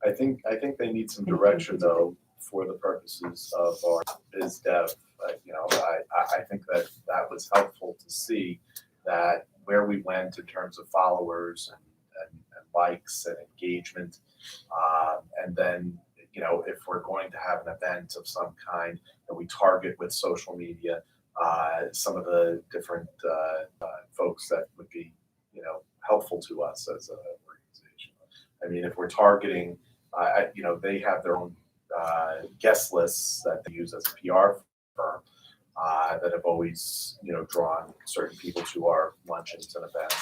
I think they need some direction though for the purposes of our biz dev. I think that was helpful to see that where we went in terms of followers and likes and engagement, and then if we're going to have an event of some kind that we target with social media, some of the different folks that would be helpful to us as an organization. I mean, if we're targeting, they have their own guest lists that they use as a PR firm that have always drawn certain people to our luncheons and events.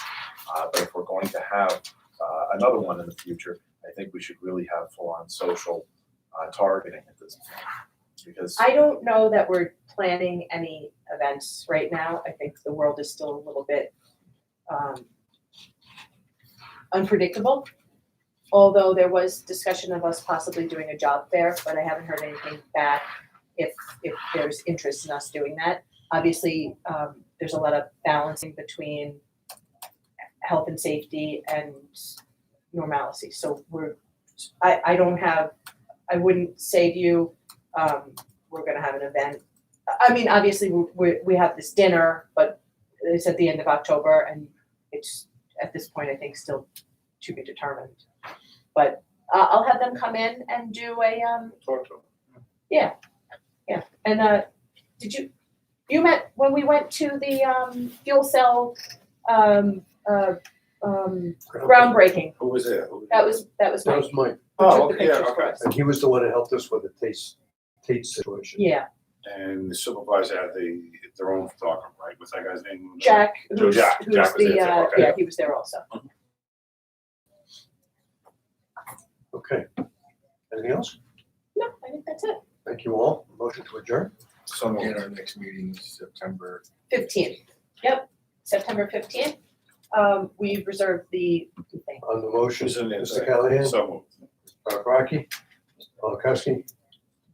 But if we're going to have another one in the future, I think we should really have full-on social targeting at this point. Because I don't know that we're planning any events right now. I think the world is still a little bit unpredictable. although there was discussion of us possibly doing a job fair, but I haven't heard anything back if there's interest in us doing that. Obviously, there's a lot of balancing between health and safety and normalcy. So I wouldn't say to you, we're gonna have an event. I mean, obviously, we have this dinner, but it's at the end of October, and it's, at this point, I think, still to be determined. But I'll have them come in and do a, Talk to them. yeah. And you met when we went to the fuel cell groundbreaking. Who was there? That was That Mike. was Mike, Oh, Took the okay, yeah, pictures for okay. us. and he was the one that helped us with the Tate situation. Yeah, And the supervisor had their own photographer, right? What's that guy's name? Jack, Joe who's Jack. Jack was the, there too, okay. yeah, he was there also. Okay. Anything else? No, I think that's it. Thank you all. Motion to adjourn? So Again, our next meeting is September. 15th. Yep, September 15th. We've reserved the thing. On the motion, Who's in there? Mr. Callahan, So moved. Rocky, Polakowski,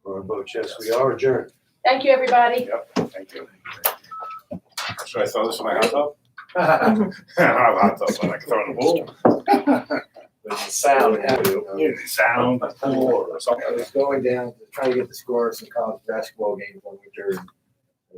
Ron Boch, yes, we are adjourned. Thank you, everybody. Yep, thank you. Should I throw this in my hot tub? I don't have a hot tub, but I can throw it in the pool. There's a sound. Sound, pool, or something. I was going down to try to get the score of some college basketball games on winter, and